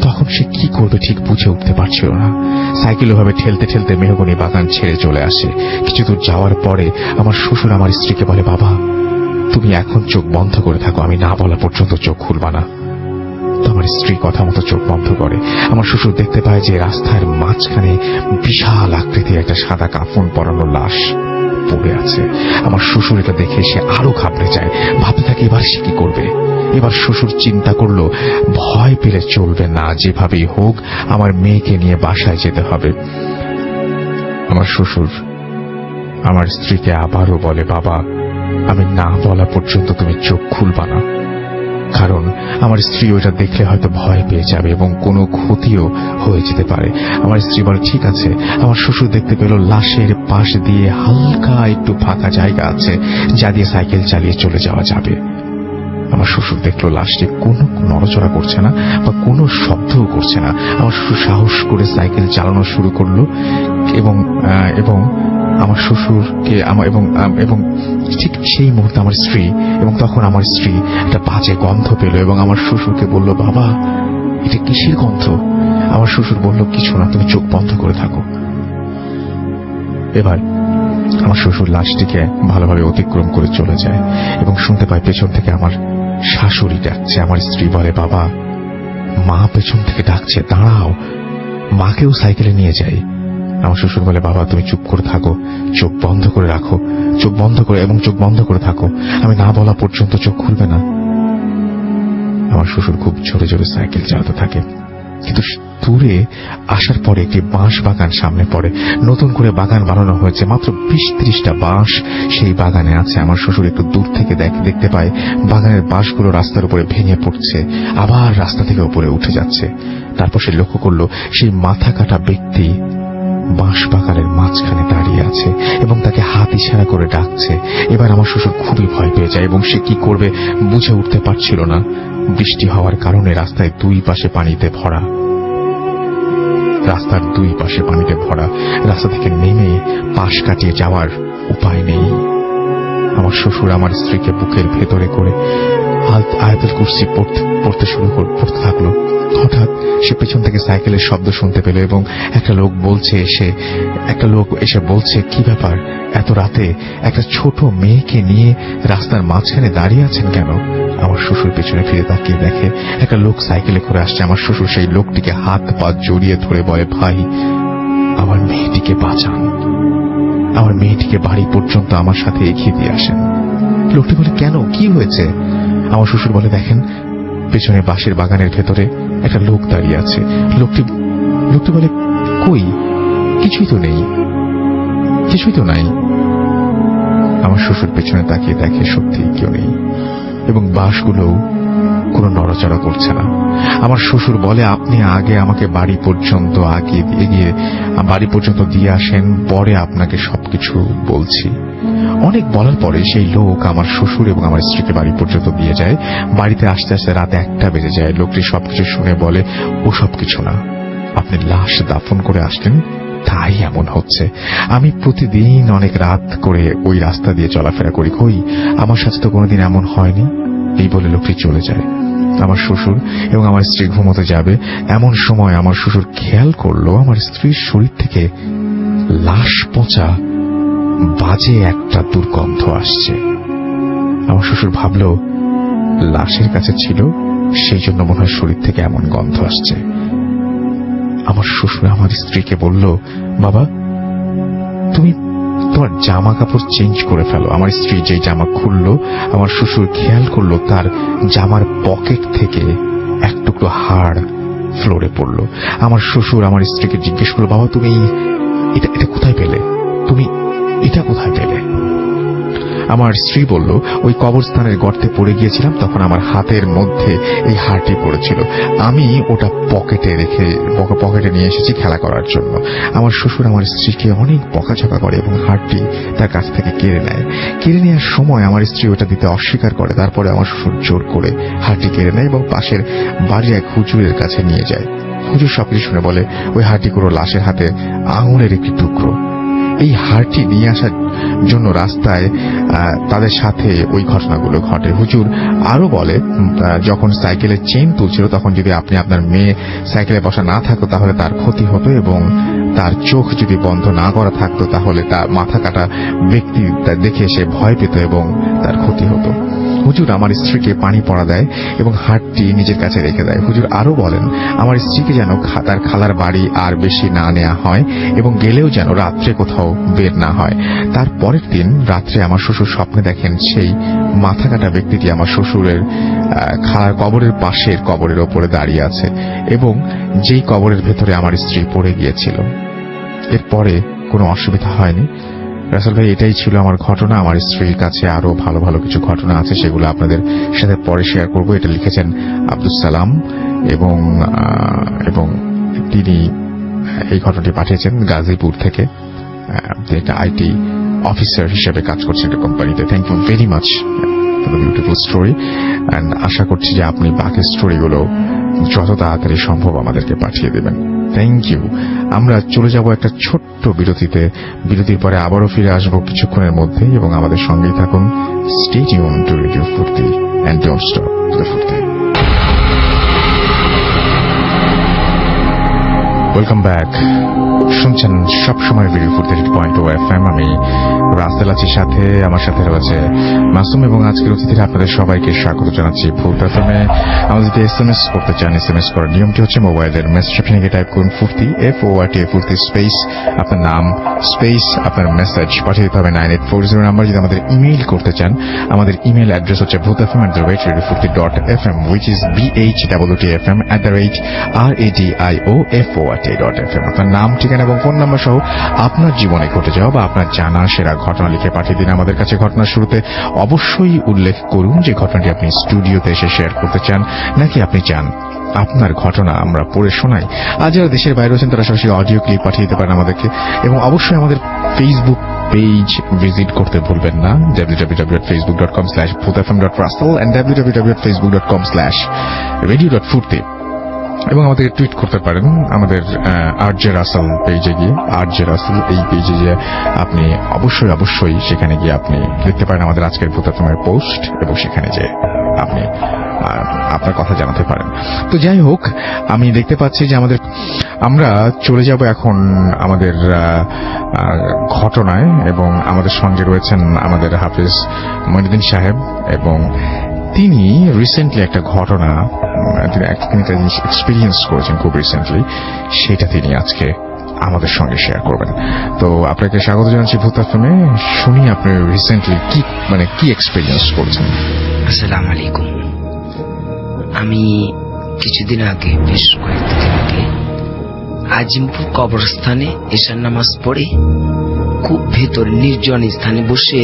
তখন সে কি করবে ঠিক বুঝে উঠতে পারছিল না। সাইকেল ওভাবে ঠেলতে ঠেলতে মেহগনি বাগান ছেড়ে চলে আসে। কিছু দূর যাওয়ার পরে আমার শ্বশুর আমার স্ত্রীকে বলে, বাবা তুমি এখন চোখ বন্ধ করে থাকো, আমি না বলা পর্যন্ত চোখ খুলবা না। তো আমার স্ত্রী কথা মতো চোখ বন্ধ করে। আমার শ্বশুর দেখতে পায় যে রাস্তার মাঝখানে বিশাল আকৃতির একটা সাদা কাফন পরানো লাশ পড়ে আছে। আমার শ্বশুর এটা দেখে সে আরো ঘাবড়ে যায়, ভাবতে থাকে এবার সে কি করবে। এবার শ্বশুর চিন্তা করলো ভয় পেলে চলবে না, যেভাবেই হোক আমার মেয়েকে নিয়ে বাসায় যেতে হবে। আমার শ্বশুর আমার স্ত্রীকে আবারও বলে, বাবা আমি না বলা পর্যন্ত তুমি চোখ খুলবা না, কারণ আমার স্ত্রী ওটা দেখলে হয়তো ভয় পেয়ে যাবে এবং কোনো ক্ষতিও হয়ে যেতে পারে। আমার স্ত্রী বলে ঠিক আছে। আমার শ্বশুর দেখতে পেল লাশের পাশ দিয়ে হালকা একটু ফাঁকা জায়গা আছে, যা দিয়ে সাইকেল চালিয়ে চলে যাওয়া যাবে। আমার শ্বশুর দেখলো লাশটি কোনো নড়াচড়া করছে না বা কোনো শব্দও করছে না। আমার শ্বশুর সাহস করে সাইকেল চালানো শুরু করলো এবং আমার শ্বশুরকে এবং ঠিক সেই মুহূর্তে আমার স্ত্রী তখন আমার স্ত্রী একটা বাজে গন্ধ পেল এবং আমার শ্বশুরকে বলল, বাবা এটা কিসের গন্ধ? আমার শ্বশুর বলল, কিছু না, তুমি চোখ বন্ধ করে থাকো। এবার আমার শ্বশুর লাশটিকে ভালোভাবে অতিক্রম করে চলে যায় এবং শুনতে পায় পেছন থেকে আমার শাশুড়ি ডাকছে। আমার স্ত্রী বলে, বাবা মা পেছন থেকে ডাকছে, দাঁড়াও, মাকেও সাইকেলে নিয়ে যাই। আমার শ্বশুর বলে, বাবা তুমি চুপ করে থাকো, চোখ বন্ধ করে রাখো, চোখ বন্ধ করে থাকো, আমি না বলা পর্যন্ত চোখ খুলবে না। আমার শ্বশুর খুব জোরে জোরে সাইকেল চালাতে থাকে, কিন্তু দূরে আসার পরে একটি বাঁশ বাগান সামনে পড়ে। নতুন করে বাগান বানানো হয়েছে, মাত্র 20-30টা বাঁশ সেই বাগানে আছে। আমার শ্বশুর একটু দূর থেকে দেখতে পায় বাগানের বাঁশগুলো রাস্তার উপরে ভেঙে পড়ছে, আবার রাস্তা থেকে উপরে উঠে যাচ্ছে। তারপর সে লক্ষ্য করলো সেই মাথা কাটা ব্যক্তি বাঁশ বাগানের মাঝখানে দাঁড়িয়ে আছে এবং তাকে হাত ইশারা করে ডাকছে। এবার আমার শ্বশুর খুবই ভয় পেয়ে যায় এবং সে কি করবে বুঝে উঠতে পারছিল না। বৃষ্টি হওয়ার কারণে রাস্তায় দুই পাশে পানিতে ভরা, রাস্তা থেকে নেমে পাশ কাটিয়ে যাওয়ার উপায় নেই। আমার শ্বশুর আমার স্ত্রীকে বুকের ভেতরে করে আয়াতুল কুরসি পড়তে থাকলো। হঠাৎ সে পেছন থেকে সাইকেলের শব্দ শুনতে পেল এবং একটা লোক এসে বলছে, কি ব্যাপার, এত রাতে একটা ছোট মেয়েকে নিয়ে রাস্তার মাঝখানে দাঁড়িয়ে আছেন কেন? আমার শ্বশুর পেছনে ফিরে তাকিয়ে দেখে একটা লোক সাইকেলে করে আসছে। আমার শ্বশুর সেই লোকটিকে হাত পা জড়িয়ে ধরে বলে, ভাই আমার মেয়েটিকে বাঁচান, আমার মেয়েটিকে বাড়ি পর্যন্ত আমার সাথে এগিয়ে দিয়ে আসেন। লোকটি বলে, কেন, কি হয়েছে? আমার শ্বশুর বলে, দেখেন পেছনে বাঁশের বাগানের ভেতরে একটা লোক দাঁড়িয়ে আছে। লোকটি বলে, কই, কিছুই তো নাই। আমার শ্বশুর পেছনে তাকিয়ে দেখে সত্যি কেউ নেই এবং বাঁশগুলোও কোনো নড়াচড়া করছে না। আমার শ্বশুর বলে, আপনি আগে আমাকে বাড়ি পর্যন্ত দিয়ে আসেন, পরে আপনাকে সবকিছু বলছি। অনেক বলার পরে সেই লোক আমার শ্বশুর এবং আমার স্ত্রীকে বাড়ি পর্যন্ত দিয়ে যায়। বাড়িতে আসতে আসতে রাত 1টা বেজে যায়। লোকটি সবকিছু শুনে বলে, ও সবকিছু না, আপনি লাশ দাফন করে আসলেন তাই এমন হচ্ছে। আমি প্রতিদিন অনেক রাত করে ওই রাস্তা দিয়ে চলাফেরা করি, কই আমার সাথে তো কোনোদিন এমন হয়নি। এই বলে লোকটি চলে যায়। আমার শ্বশুর এবং আমার স্ত্রী ঘুমোতে যাবে, এমন সময় আমার শ্বশুর খেয়াল করলো আমার স্ত্রীর শরীর থেকে লাশ পচা বাজে একটা দুর্গন্ধ আসছে। আমার শ্বশুর ভাবল লাশের কাছে ছিল, সেই জন্য মনে হয় শরীর থেকে এমন গন্ধ আসছে। আমার শ্বশুর আমার স্ত্রীকে বলল, বাবা তুমি তোমার জামা কাপড় চেঞ্জ করে ফেলো। আমার স্ত্রী যে জামা খুললো, আমার শ্বশুর খেয়াল করলো তার জামার পকেট থেকে এক টুকরো হাড় ফ্লোরে পড়লো। আমার শ্বশুর আমার স্ত্রীকে জিজ্ঞেস করলো, বাবা তুমি এটা কোথায় পেলে? আমার স্ত্রী বলল, ওই কবরস্থানের গর্তে পড়ে গিয়েছিলাম, তখন আমার হাতের মধ্যে এই হারটি পড়েছিল। আমি ওটা পকেটে নিয়ে এসেছি খেলা করার জন্য। আমার শ্বশুর আমার স্ত্রীকে অনেক বকাঝকা করে এবং হারটি তার কাছ থেকে কেড়ে নেয়। কেড়ে নেওয়ার সময় আমার স্ত্রী ওটা দিতে অস্বীকার করে। তারপরে আমার শ্বশুর জোর করে হারটি কেড়ে নেয় এবং পাশের বাড়ির এক হুজুরের কাছে নিয়ে যায়। হুজুর সবকিছু শুনে বলে, ওই হারটি পুরো লাশের হাতে আঙুলের একটি টুকরো। এই হারটি নিয়ে আসার জন্য রাস্তায় তাদের সাথে ওই ঘটনাগুলো ঘটে। হুজুর আরো বলে, যখন সাইকেলের চেন তুলছিল তখন যদি আপনি আপনার মেয়ে সাইকেলে বসা না থাকতো তাহলে তার ক্ষতি হতো, এবং তার চোখ যদি বন্ধ না করা থাকতো তাহলে তার মাথা কাটা ব্যক্তি দেখে সে ভয় পেত এবং তার ক্ষতি হতো। হুজুর আমার স্ত্রীকে পানি পড়া দেয় এবং হারটি নিজের কাছে রেখে দেয়। হুজুর আরো বলেন, আমার স্ত্রীকে যেন তার খালার বাড়ি আর বেশি না নেওয়া হয় এবং গেলেও যেন রাত্রে কোথাও বের না হয়। তার পরের দিন রাত্রে আমার শ্বশুর স্বপ্নে দেখেন সেই মাথা কাটা ব্যক্তিটি আমার শ্বশুরের খালার কবরের পাশের কবরের ওপরে দাঁড়িয়ে আছে এবং যেই কবরের ভেতরে আমার স্ত্রী পড়ে গিয়েছিল। এরপরে কোনো অসুবিধা হয়নি। রাসেল ভাই, এটাই ছিল আমার ঘটনা। আমার স্ত্রীর কাছে আরো ভালো ভালো কিছু ঘটনা আছে, সেগুলো আপনাদের সাথে পরে শেয়ার করব। এটা লিখেছেন আব্দুল সালাম এবং তিনি এই ঘটনাটি পাঠিয়েছেন গাজীপুর থেকে। একটা আইটি অফিসার হিসেবে কাজ করছেন একটা কোম্পানিতে। Thank you very much for the beautiful story, and আশা করছি যে আপনি বাকি স্টোরিগুলো যত তাড়াতাড়ি সম্ভব আমাদেরকে পাঠিয়ে দেবেন। Thank you. আমরা চলে যাব একটা ছোট্ট বিরতিতে। বিরতির পরে আবারও ফিরে আসবো কিছুক্ষণের মধ্যে, এবং আমাদের সঙ্গেই থাকুন। স্টে টিউন টু রেডিও ফুর্তি এন্ড ডোন্ট স্টপ দ্য ফুর্তি। Welcome back. শুনছেন সবসময় রেডিও ফুর্তি 8.0 FM। আমি রাসেল আছি সাথে, আমার সাথে রয়েছে মাসুম, এবং আজকের অতিথিরা আপনাদের সবাইকে স্বাগত জানাচ্ছি ফুর্তি FM-এ। আমাদের যদি SMS করতে চান, SMS করার নিয়মটি হচ্ছে মোবাইলের মেসেজ অপশনে টাইপ করুন ফুর্তি, FORT, ফুর্তি স্পেস আপনার নাম স্পেস আপনার মেসেজ পাঠিয়ে দিতে হবে 9840 নাম্বার। যদি আমাদের ইমেইল করতে চান, আমাদের ইমেইল অ্যাড্রেস হচ্ছে bhutfm@radiofurti.fm, which is bhwtfm@radiofurti.fm। আপনার নাম, ঠিকানা এবং ফোন নাম্বার সহ আপনার জীবনে ঘটে যাওয়া বা আপনার জানা সেরা ঘটনা লিখে পাঠিয়ে দিন আমাদের কাছে। ঘটনার শুরুতে অবশ্যই উল্লেখ করুন যে ঘটনাটি আপনি স্টুডিওতে এসে শেয়ার করতে চান, নাকি আপনি চান আপনার ঘটনা আমরা পড়ে শোনাই। আর যারা দেশের বাইরে আছেন তারা সরাসরি অডিও ক্লিপ পাঠিয়ে দিতে পারেন আমাদেরকে। এবং অবশ্যই আমাদের ফেসবুক পেজ ভিজিট করতে ভুলবেন না, www.facebook.com/bhutfm.russell and www.facebook.com/radio.furti। এবং আমাদের টুইট করতে পারেন আমাদের RJ রাসেল পেজে গিয়ে। RJ রাসেল এই পেজে গিয়ে আপনি অবশ্যই সেখানে গিয়ে আপনি দেখতে পারেন আমাদের আজকের ভূতাত্মের পোস্ট, এবং সেখানে যে আপনি আপনার কথা জানাতে পারেন। তো যাই হোক, আমি দেখতে পাচ্ছি যে আমরা চলে যাব এখন আমাদের ঘটনায়, এবং আমাদের সঙ্গে রয়েছেন আমাদের হাফিজ মঈনুদ্দিন সাহেব, এবং তিনি রিসেন্টলি একটা ঘটনা তিনি একটা জিনিস এক্সপিরিয়েন্স করেছেন খুব রিসেন্টলি, সেটা তিনি আজকে আমাদের সঙ্গে শেয়ার করবেন। তো আপনাকে স্বাগত জানাচ্ছি ভূত এফএম-এ। শুনি আপনি রিসেন্টলি কি এক্সপিরিয়েন্স করেছেন। আসসালামু আলাইকুম। আমি কিছুদিন আগে, বেশ কয়েকদিন আগে, আজিমপুর কবরস্থানে এশার নামাজ পড়ে খুব ভেতর নির্জন স্থানে বসে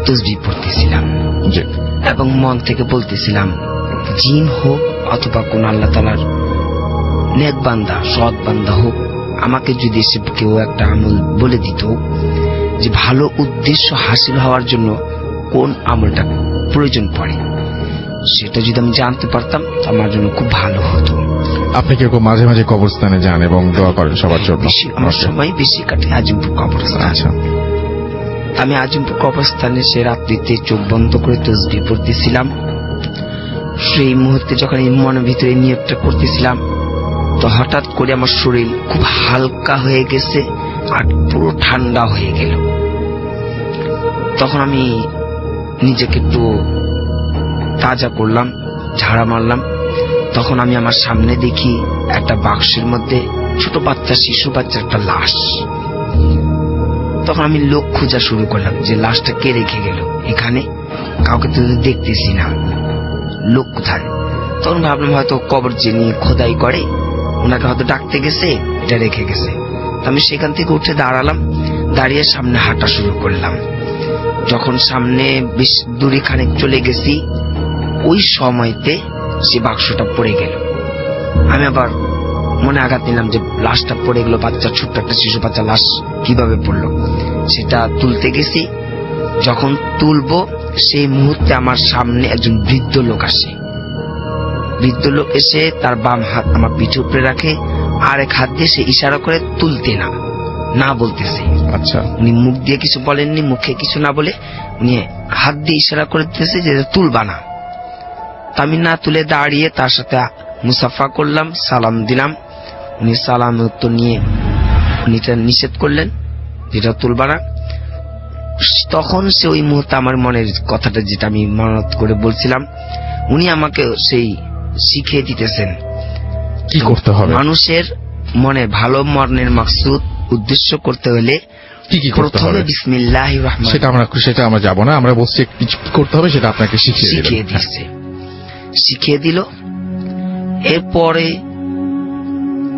তাসবিহ পড়তেছিলাম এবং মন থেকে বলতেছিলাম, জিন হোক অথবা কোন আল্লাহ তাআলার নেক বান্দা, সৎ বান্দা হোক, আমাকে যদি এসে কেউ একটা আমল বলে দিত যে ভালো উদ্দেশ্য হাসিল হওয়ার জন্য কোন আমলটা প্রয়োজন পড়ে, সেটা যদি আমি জানতে পারতাম আমার জন্য খুব ভালো হতো। আপনি কি মাঝে মাঝে কবরস্থানে যান এবং দোয়া করেন সবার জন্য? আমার সময় বেশি কাটে আজিমপুর কবরস্থানে। আচ্ছা, আমি আজিমপুর কবরস্থানে সে রাত্রিতে চোখ বন্ধ করে তাসবিহ পড়তেছিলাম। সেই মুহূর্তে যখন এই মনের ভিতরে নিয়তটা করতেছিলাম, তো হঠাৎ করে আমার শরীর খুব হালকা হয়ে গেছে আর পুরো ঠান্ডা হয়ে গেল। তখন আমি নিজেকে একটু তাজা করলাম, ঝাড়া মারলাম। তখন আমি আমার সামনে দেখি একটা বাক্সের মধ্যে ছোট বাচ্চা, শিশু বাচ্চার একটা লাশ। তখন আমি লোক খোঁজা শুরু করলাম যে লাশটা কে রেখে গেল এখানে, কাউকে তো দেখতেছি না, লোক কোথায়। তখন ভাবলাম হয়তো কবর যিনি খোদাই করে ওনাকে হয়তো ডাকতে গেছে, এটা রেখে গেছে। আমি সেখান থেকে উঠে দাঁড়ালাম, দাঁড়িয়ে সামনে হাঁটা শুরু করলাম। যখন সামনে বেশ দূরে খানিক চলে গেছি, ওই সময়তে সে বাক্সটা পড়ে গেল। আমি আবার মনে আঘাত নিলাম যে লাশটা পড়ে গেল, বাচ্চা, ছোট্ট একটা শিশু বাচ্চা লাশ কিভাবে পড়লো। সেটা তুলতে গেছি, যখন তুলবো সেই মুহূর্তে আমার সামনে একজন বৃদ্ধ লোক আসে। বৃদ্ধ লোক এসে তার বাম হাত আমার পিঠে উপরে রাখে, আর এক হাত দিয়ে সে ইশারা করে তুলতে না বলতেছে। আচ্ছা, উনি মুখ দিয়ে কিছু বলেননি, মুখে কিছু না বলে উনি হাত দিয়ে ইশারা করে দিতেছে যে তুলবা না। আমি না তুলে দাঁড়িয়ে তার সাথে মুসাফা করলাম, সালাম দিলাম। উনি সালাম উত্তর নিয়ে উনি নিষেধ করলেন যেটা তুলবা না। তখন সে ওই মুহূর্তে আমার মনের কথাটা যেটা আমি মনত করে বলছিলাম, উনি আমাকে সেই শিখিয়ে দিতেছেন কি করতে হবে। মানুষের মনে ভালো মনের মাকসুদ উদ্দেশ্য করতে হলে কি কি করতে হবে? প্রথমে বিসমিল্লাহির রহমানির সেটা আমরা যাব না, আমরা বলছি কিছু করতে হবে, সেটা আপনাকে শিখিয়ে দিয়েছে, শিখিয়ে দিল। এরপরে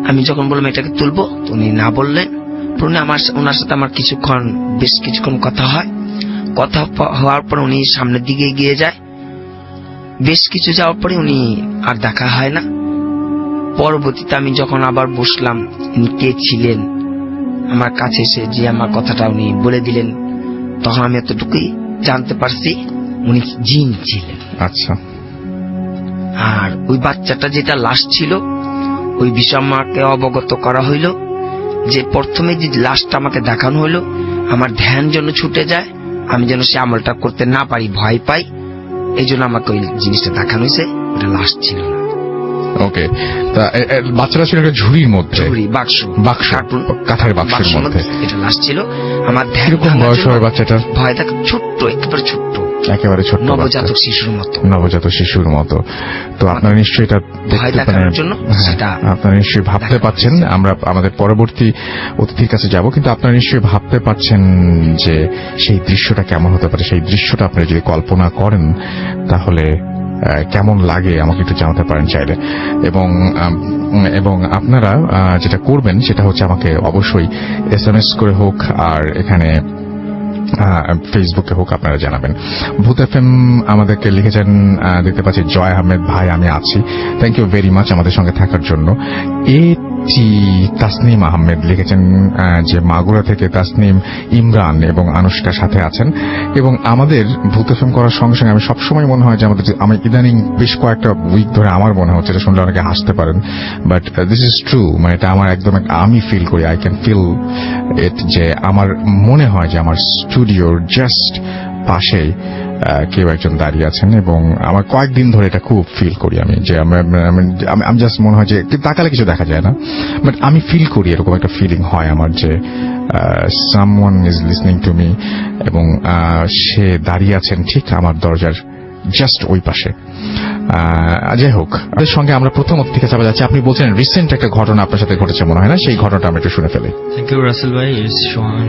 আমি যখন বললাম এটাকে তুলবো, উনি না বললেন। ওনার সাথে আমার বেশ কিছুক্ষণ কথা হয়। কথা হওয়ার পর উনি সামনের দিকে এগিয়ে যায়। বেশ কিছু যাওয়ার পরে উনি আর দেখা হয় না। পরবর্তীতে আমি যখন আবার বসলাম, উনি কে ছিলেন আমার কাছে এসে যে আমার কথাটা উনি বলে দিলেন, তখন আমি এতটুকুই জানতে পারছি উনি জিন ছিলেন। আচ্ছা। আর ওই বাচ্চাটা যেটা লাশ ছিল, ওই বিষয় আমাকে অবগত করা হইল যে প্রথমে যে লাশটা আমাকে দেখানো হইলো, আমার ধ্যান যেন ছুটে যায়, আমি যেন সে আমলটা করতে না পারি, ভয় পাই, এই জন্য আমাকে ওই জিনিসটা দেখানো হয়েছে। ওটা লাশ ছিল না। ওকে, তা বাচ্চাটা ছিল একটা ঝুড়ির মধ্যে, বাক্স কাঠের বাক্সের মধ্যে এটা লাশ ছিল। আমার ধ্যান কিরকম বয়স হয় বাচ্চাটার? ভয় থাকে, ছোট্ট, একেবারে ছোট্ট, নবজাতক শিশুর মতো। তো আপনারা নিশ্চয়ই এটা আপনারা নিশ্চয়ই ভাবতে পাচ্ছেন। আমরা আমাদের পরবর্তী অতিথির কাছে যাব, কিন্তু আপনারা নিশ্চয়ই ভাবতে পাচ্ছেন যে সেই দৃশ্যটা কেমন হতে পারে। সেই দৃশ্যটা আপনারা যদি কল্পনা করেন তাহলে কেমন লাগে আমাকে একটু জানাতে পারেন চাইলে। এবং আপনারা যেটা করবেন সেটা হচ্ছে আমাকে অবশ্যই SMS করে হোক, আর এখানে ফেসবুকে হোক আপনারা জানাবেন। ভূত FM আমাদেরকে লিখেছেন, দেখতে পাচ্ছি জয় আহমেদ ভাই, আমি আছি, থ্যাংক ইউ ভেরি মাচ আমাদের সঙ্গে থাকার জন্য। তাসনিম আহমেদ লিখেছেন যে মাগুরা থেকে তাসনিম, ইমরান এবং আনুষ্কা সাথে আছেন। এবং আমাদের ভূত FM করার সঙ্গে সঙ্গে আমি সবসময় মনে হয় যে আমি ইদানিং বেশ কয়েকটা উইক ধরে আমার মনে হচ্ছে, এটা শুনলে অনেকে হাসতে পারেন, বাট দিস ইজ ট্রু, মানে এটা আমার একদম আমি ফিল করি, আই ক্যান ফিল ইট, যে আমার মনে হয় যে আমার স্টুডিওর জাস্ট পাশেই কেউ একজন দাঁড়িয়ে আছেন। এবং আমার কয়েকদিন ধরে এটা খুব ফিল করি আমি, যে আমি জাস্ট মনে হয় যে তাকালে কিছু দেখা যায় না, বাট আমি ফিল করি, এরকম একটা ফিলিং হয় আমার যে someone is listening to me, এবং সে দাঁড়িয়ে আছেন ঠিক আমার দরজার জাস্ট ওই পাশে। যাই হোক, আপনাদের সঙ্গে আমরা প্রথম অতিথির কাছে যাচ্ছি। আপনি বলছেন রিসেন্ট একটা ঘটনা আপনার সাথে ঘটেছে মনে হয়, না? সেই ঘটনাটা আমরা একটু শুনে ফেলি। থ্যাংক ইউ রাসেল ভাই। সোহান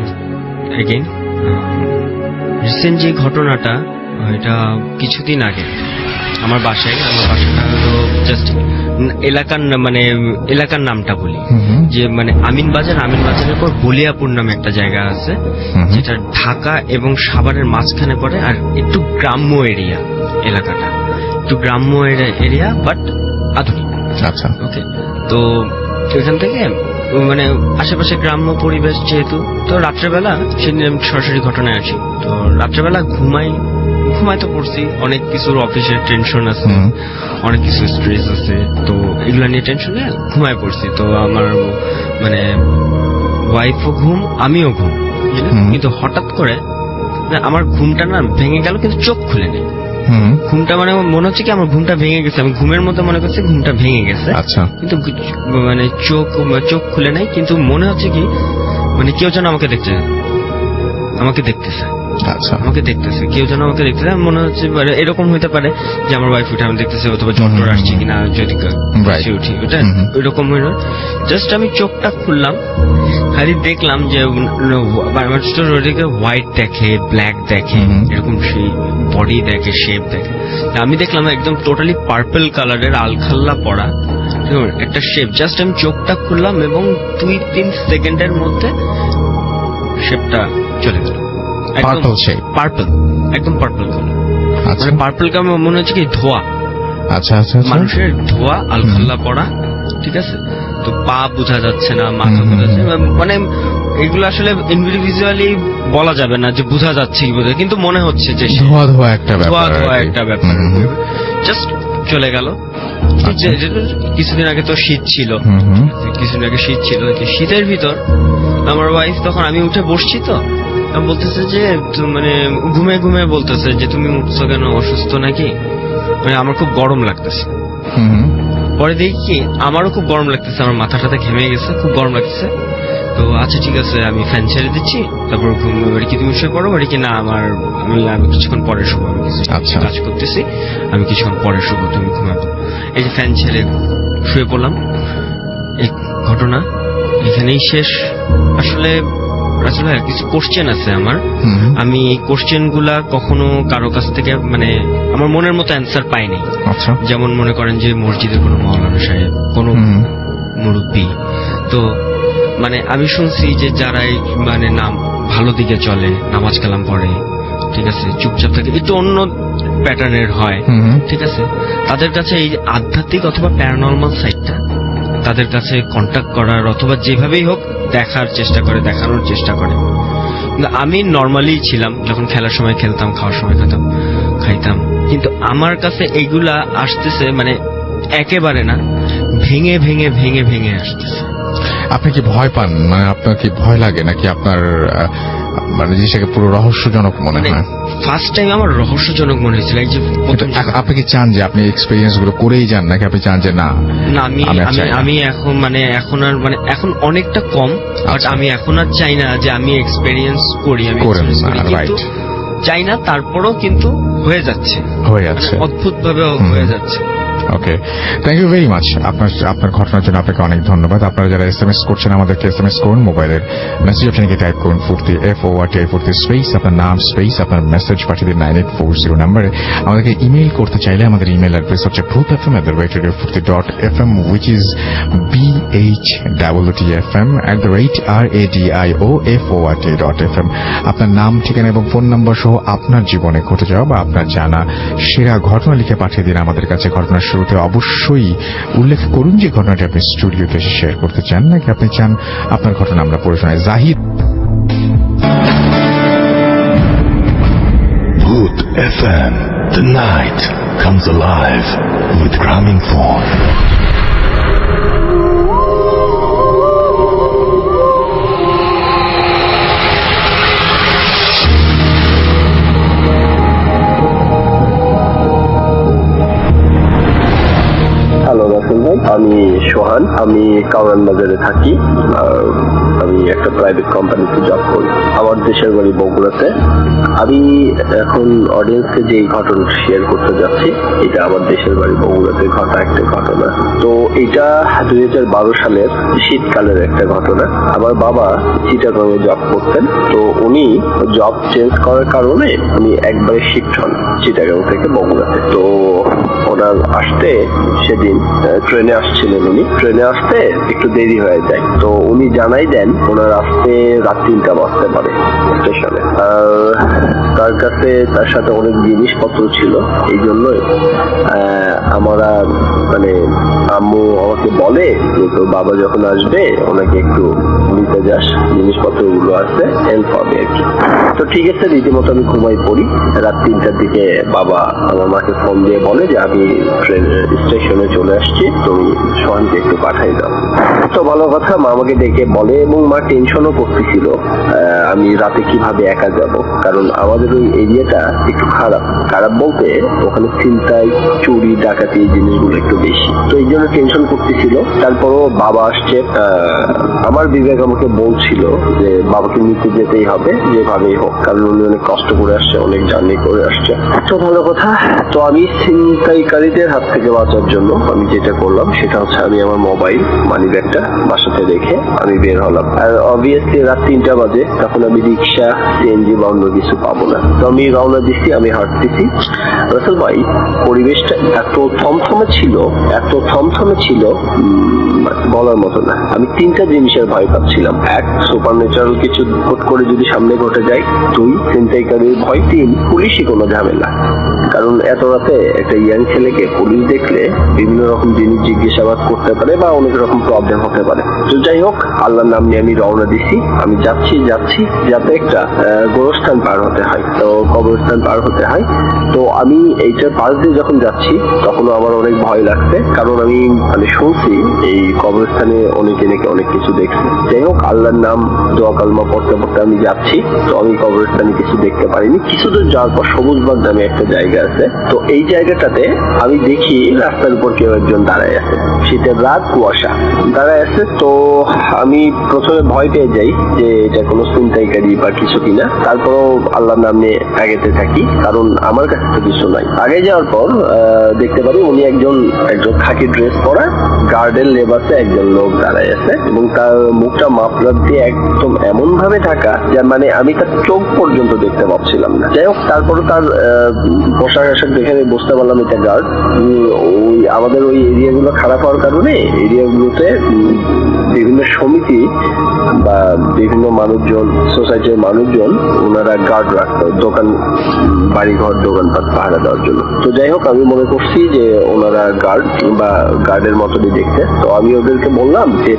এগেইন। রিসেন্ট যে ঘটনাটা, এটা কিছুদিন আগে আমার বাসাটা হলো জাস্ট এলাকার নামটা বলি, যে আমিনবাজারের পর বলিয়াপুর নামে একটা জায়গা আছে, যেটা ঢাকা এবং সাভারের মাঝখানে পড়ে, আর একটু গ্রাম্য এরিয়া এলাকাটা, একটু গ্রাম্য এরিয়া বাট আধুনিক। আচ্ছা, ওকে। তো এখান থেকে আশেপাশে গ্রাম্য পরিবেশ যেহেতু, তো রাত্রেবেলা সেদিন আমি সরাসরি ঘটনায় আসি। তো রাত্রেবেলা ঘুমাইতে পড়ছি, অনেক কিছুর অফিসের টেনশন আছে, অনেক কিছু স্ট্রেস আছে, তো এগুলা নিয়ে টেনশনে ঘুমায় পড়ছি। তো আমার ওয়াইফও ঘুম, আমিও ঘুম, কিন্তু হঠাৎ করে আমার ঘুমটা না ভেঙে গেল, কিন্তু চোখ খুলে নেই। ঘুমটা মনে হচ্ছে কি আমার ঘুমটা ভেঙে গেছে, আমি ঘুমের মতো মনে করছি ঘুমটা ভেঙে গেছে, কিন্তু চোখ খুলে নাই, কিন্তু মনে হচ্ছে কি কেউ যেন আমাকে দেখতেছে, কেউ যেন আমাকে দেখতেছে। মনে হচ্ছে এরকম হইতে পারে যে আমার ওয়াইফ উঠে আমি দেখতেছি, অথবা জ্বর আসছে কিনা, যদি উঠি ওটা ওইরকম হইল। জাস্ট আমি চোখটা খুললাম, খালি দেখলাম যে হোয়াইট দেখে, ব্ল্যাক দেখে, এরকম সেই বডি দেখে, শেপ দেখে। আমি দেখলাম একদম টোটালি পার্পল কালারের আলখাল্লা পড়া একটা শেপ। জাস্ট আমি চোখটা খুললাম এবং 2-3 সেকেন্ডের মধ্যে শেপটা চলে গেল। Purple shade. পার্পল, একদম পার্পল কালার। আচ্ছা মানে পার্পল কালার মনে হচ্ছে কি ধোয়া, আচ্ছা আচ্ছা আচ্ছা। মানুষের ধোয়া আলখাল্লা পড়া, ঠিক আছে। তো পা বোঝা যাচ্ছে না, মাথা বোঝা যাচ্ছে না, মানে এগুলো আসলে ইন্ডিভিজুয়ালি বলা যাবে না যে বোঝা যাচ্ছে কি বোঝা, কিন্তু মনে হচ্ছে যে সে ধোয়া ধোয়া একটা ধোয়া ব্যাপার ধোয়া আর কি। একটা ব্যাপার। হুম, হুম, জাস্ট চলে গেল। আচ্ছা। কিছুদিন আগে তো শীত ছিল, হুম, হুম। কিছুদিন আগে শীত ছিল, যে শীতের ভিতর আমার ওয়াইফ, তখন আমি উঠে বসছি, তো আমি বলতেছে যে মানে ঘুমে ঘুমে বলতেছে যে তুমি উঠছো কেন, অসুস্থ নাকি, মানে আমার খুব গরম লাগতেছে। হুম, হুম। পরে দেখি কি আমারও খুব গরম লাগতেছে, আমার মাথাটাতে ঘেমে গেছে, খুব গরম লাগতেছে। তো আচ্ছা ঠিক আছে, আমি ফ্যান ছেড়ে দিচ্ছি, তারপর ঘুমিয়ে কি তুমি শুয়ে পড়ো, বলি কি না আমি কিছুক্ষণ পরে শুবো, আমি কিছু আচ্ছা। কাজ করতেছি, আমি কিছুক্ষণ পরে শুবো, তুমি ঘুমাবো। এই যে ফ্যান ছেড়ে শুয়ে পড়লাম। এই ঘটনা এখানেই শেষ। আসলে রাসেল ভাই কিছু কোশ্চেন আছে আমার, হুম, হুম। আমি এই কোশ্চেন গুলা কখনো কারো কাছ থেকে মানে আমার মনের মতো অ্যান্সার পাইনি। আচ্ছা যেমন মনে করেন যে মসজিদের কোনো মাওলানা সাহেব, কোনো হুম, মুরব্বী, তো মানে আমি শুনছি যে যারাই মানে নাম ভালো দিকে চলে, নামাজ কালাম পড়ে, ঠিক আছে, চুপচাপ থাকে, একটু অন্য প্যাটার্নের হয়, হুম, হুম। ঠিক আছে, তাদের কাছে এই আধ্যাত্মিক অথবা প্যারানর্মাল সাইডটা তাদের কাছে কন্ট্যাক্ট করার অথবা যেভাবেই হোক দেখার চেষ্টা করে, দেখানোর চেষ্টা করে। কিন্তু আমি নর্মালি ছিলাম, যখন খেলার সময় খেলতাম, খাওয়ার সময় খাইতাম, কিন্তু আমার কাছে এইগুলা আসতেছে মানে একেবারে না, ভেঙে ভেঙে ভেঙে ভেঙে আসতেছে। আপনি কি ভয় পান, মানে আপনার কি ভয় লাগে, নাকি আপনার মানে জিনিসটাকে পুরো রহস্যজনক মনে মানে হয়? ফার্স্ট টাইম আমার রহস্যজনক মনে হয়েছিল, এই যে প্রথম আপনি কি চান যে আপনি এক্সপেরিয়েন্স গুলো করেই যান, নাকি আপনি চান যে না না, আমি আমি আর আমি চাই না। আমি এখন মানে এখন আর মানে এখন অনেকটা কম, বাট আচ্ছা। আমি এখন আর চাই না যে আমি এক্সপেরিয়েন্স করি, আমি করেন experience না, করি, কিন্তু right. চাই না, তারপরও কিন্তু হয়ে যাচ্ছে, হয়ে মানে যাচ্ছে? অদ্ভুত ভাবে হয়ে যাচ্ছে। ওকে, থ্যাংক ইউ ভেরি মাচ আপনার ঘটনার জন্য আপনাকে অনেক ধন্যবাদ। আপনারা যারা এসএমএস করছেন আমাদেরকে এসএমএস করুন, মোবাইলের মেসেজ অপশনে গিয়ে টাইপ করুন ফুর্তি FORTI ফুর্তি স্পেস আপনার নাম স্পেস আপনার মেসেজ পাঠিয়ে দিন 9840 নম্বরে। আমাদেরকে ইমেল করতে চাইলে আমাদের ইমেল অ্যাড্রেস হচ্ছে bhutfm@radiofurti.fm which is BHWTFM@RADIOFORT.FM। আপনার নাম, ঠিকানা এবং ফোন নম্বর সহ আপনার জীবনে ঘটে যাওয়া বা আপনার জানা সেরা ঘটনা লিখে পাঠিয়ে দিন আমাদের কাছে। ঘটনার শুরুতে অবশ্যই উল্লেখ করুন যে ঘটনাটি আপনি স্টুডিওতে এসে শেয়ার করতে চান, নাকি আপনি চান আপনার ঘটনা আমরা পড়ে শোনাই। Zahid. Bhoot FM. The night comes alive with Grameenphone. Hello Rasel ভাই, আমি সোহান, আমি কাউরান বাজারে থাকি। আমি একটা প্রাইভেট কোম্পানিতে জব করি। আমার দেশের বাড়ি বগুড়াতে। আমি এখন অডিয়েন্সকে যে ঘটনা শেয়ার করতে যাচ্ছি, এটা আমার দেশের বাড়ি বগুড়াতে ঘটা একটা ঘটনা। তো এটা 2012 সালের শীতকালের একটা ঘটনা। আমার বাবা চিটাগাংয়ে জব করতেন, তো উনি জব চেঞ্জ করার কারণে উনি একবারে শিফট হন চিটাগাং থেকে বগুড়াতে। তো ওনার আসতে সেদিন ট্রেনে আসছিলেন, উনি ট্রেনে আসতে একটু দেরি হয়ে যায়। তো উনি জানাই দেন ওনার আসতে রাত 3টা বাজতে পারে স্টেশনে। তার কাছে তার সাথে অনেক জিনিসপত্র ছিল, এই জন্যই আমরা মানে আম্মু আমাকে বলে যে তোর বাবা যখন আসবে ওনাকে একটু নিতে যাস, জিনিসপত্র গুলো আছে, হেল্প হবে আর কি। তো ঠিক আছে, রীতিমতো আমি ঘুমাই পড়ি। রাত 3টার দিকে বাবা আমার মাকে ফোন দিয়ে বলে যে আমি ট্রেন স্টেশনে চলে আসছি, তুমি সোহানকে একটু পাঠাই দাও। তো ভালো কথা, মা আমাকে ডেকে বলে, এবং মা টেনশনও করতেছিল আমি রাতে কিভাবে একা যাব, কারণ আমাদের ওই এরিয়াটা একটু খারাপ বলতে ওখানে ছিনতাই, চুরি, ডাকাতি এই জিনিসগুলো একটু বেশি। তো এই জন্য টেনশন করতেছিল। তারপরও বাবা আসছে, আমার বিবেক আমাকে বলছিল যে বাবাকে নিতে যেতেই হবে যেভাবেই হোক, কারণ উনি অনেক কষ্ট করে আসছে, অনেক জার্নি করে আসছে। তো ভালো কথা, তো আমি ছিনতাই ছিনতাইকারীদের হাত থেকে বাঁচার জন্য আমি যেটা করলাম সেটা হচ্ছে আমি আমার মোবাইল মানি ব্যাগটা বাসাতে রেখে আমি বের হলাম। আর অবভিয়াসলি রাত 3টা বাজে, তখন আমি রিক্সা, সিএনজি বা অন্য কিছু পাবো না। তো আমি রওনা দিচ্ছি, আমি হাঁটতেছি। রাসেল ভাই, পরিবেশটা এত থমথমে ছিল বলার মতো না। আমি 3টা জিনিসের ভয় পাচ্ছিলাম। 1, সুপার ন্যাচারাল কিছু হুট করে যদি সামনে ঘটে যায়। 2, ছিনতাইকারীর ভয়। 3, পুলিশই কোনো ঝামেলা। কারণ এত রাতে একটা ইয়াং ছেলেকে পুলিশ দেখলে বিভিন্ন রকম জিনিস জিজ্ঞাসাবাদ করতে পারে বা অনেক রকম প্রবলেম হতে পারে। তো যাই হোক, আল্লাহর নাম নিয়ে আমি রওনা দিছি। আমি যাচ্ছি যাতে একটা গোরস্থান পার হতে হয়, তো কবরস্থান পার হতে হয়। তো আমি এইটার পাশ দিয়ে যখন যাচ্ছি তখনও আমার অনেক ভয় লাগছে, কারণ আমি শুনছি এই কবরস্থানে অনেকে নাকি অনেক কিছু দেখছে। যাই হোক, আল্লাহর নাম দোয়া কালমা পড়তে আমি যাচ্ছি। তো আমি কবরস্থানে কিছু দেখতে পারিনি। কিছু দূর যাওয়ার পর সবুজবাগ নামে একটা জায়গা আছে। তো এই জায়গাটাতে আমি দেখি রাস্তার উপর কেউ একজন দাঁড়ায় আছে। শীতের রাত, কুয়াশা, দাঁড়ায় আছে। তো আমি প্রথমে ভয় পেয়ে যাই যে এটা কোনো ছিনতাইকারী বা কিছু কিনা। তারপরও আল্লাহর নাম নিয়ে আগাতে থাকি, কারণ আমার কাছে তো কিছু নাই। আগে যাওয়ার পর দেখতে পারি উনি একজন খাকি ড্রেস পরা গার্ডের লেবাসে একজন লোক দাঁড়ায় আছে, এবং তার মুখটা মাফলার দিয়ে একদম এমন ভাবে ঢাকা যে আমি তার চোখ পর্যন্ত দেখতে পাচ্ছিলাম না। যাই হোক, তারপরে তার পোশাক আশাক দেখে বুঝতে পারলাম এটা গার্ড। আমাদের ওই এরিয়াগুলো খারাপ হওয়ার কারণে এরিয়াগুলোতে বিভিন্ন সমিতি বা বিভিন্ন মানুষজন, সোসাইটির মানুষজন, ওনারা গার্ড রাখতো দোকান, বাড়িঘর, দোকানপাট পাহারা দেওয়ার জন্য। তো যাই হোক, আমি মনে করছি যে ওনারা গার্ড বা গার্ডের মতনই দেখতে। তো আমি ওদেরকে বললাম যে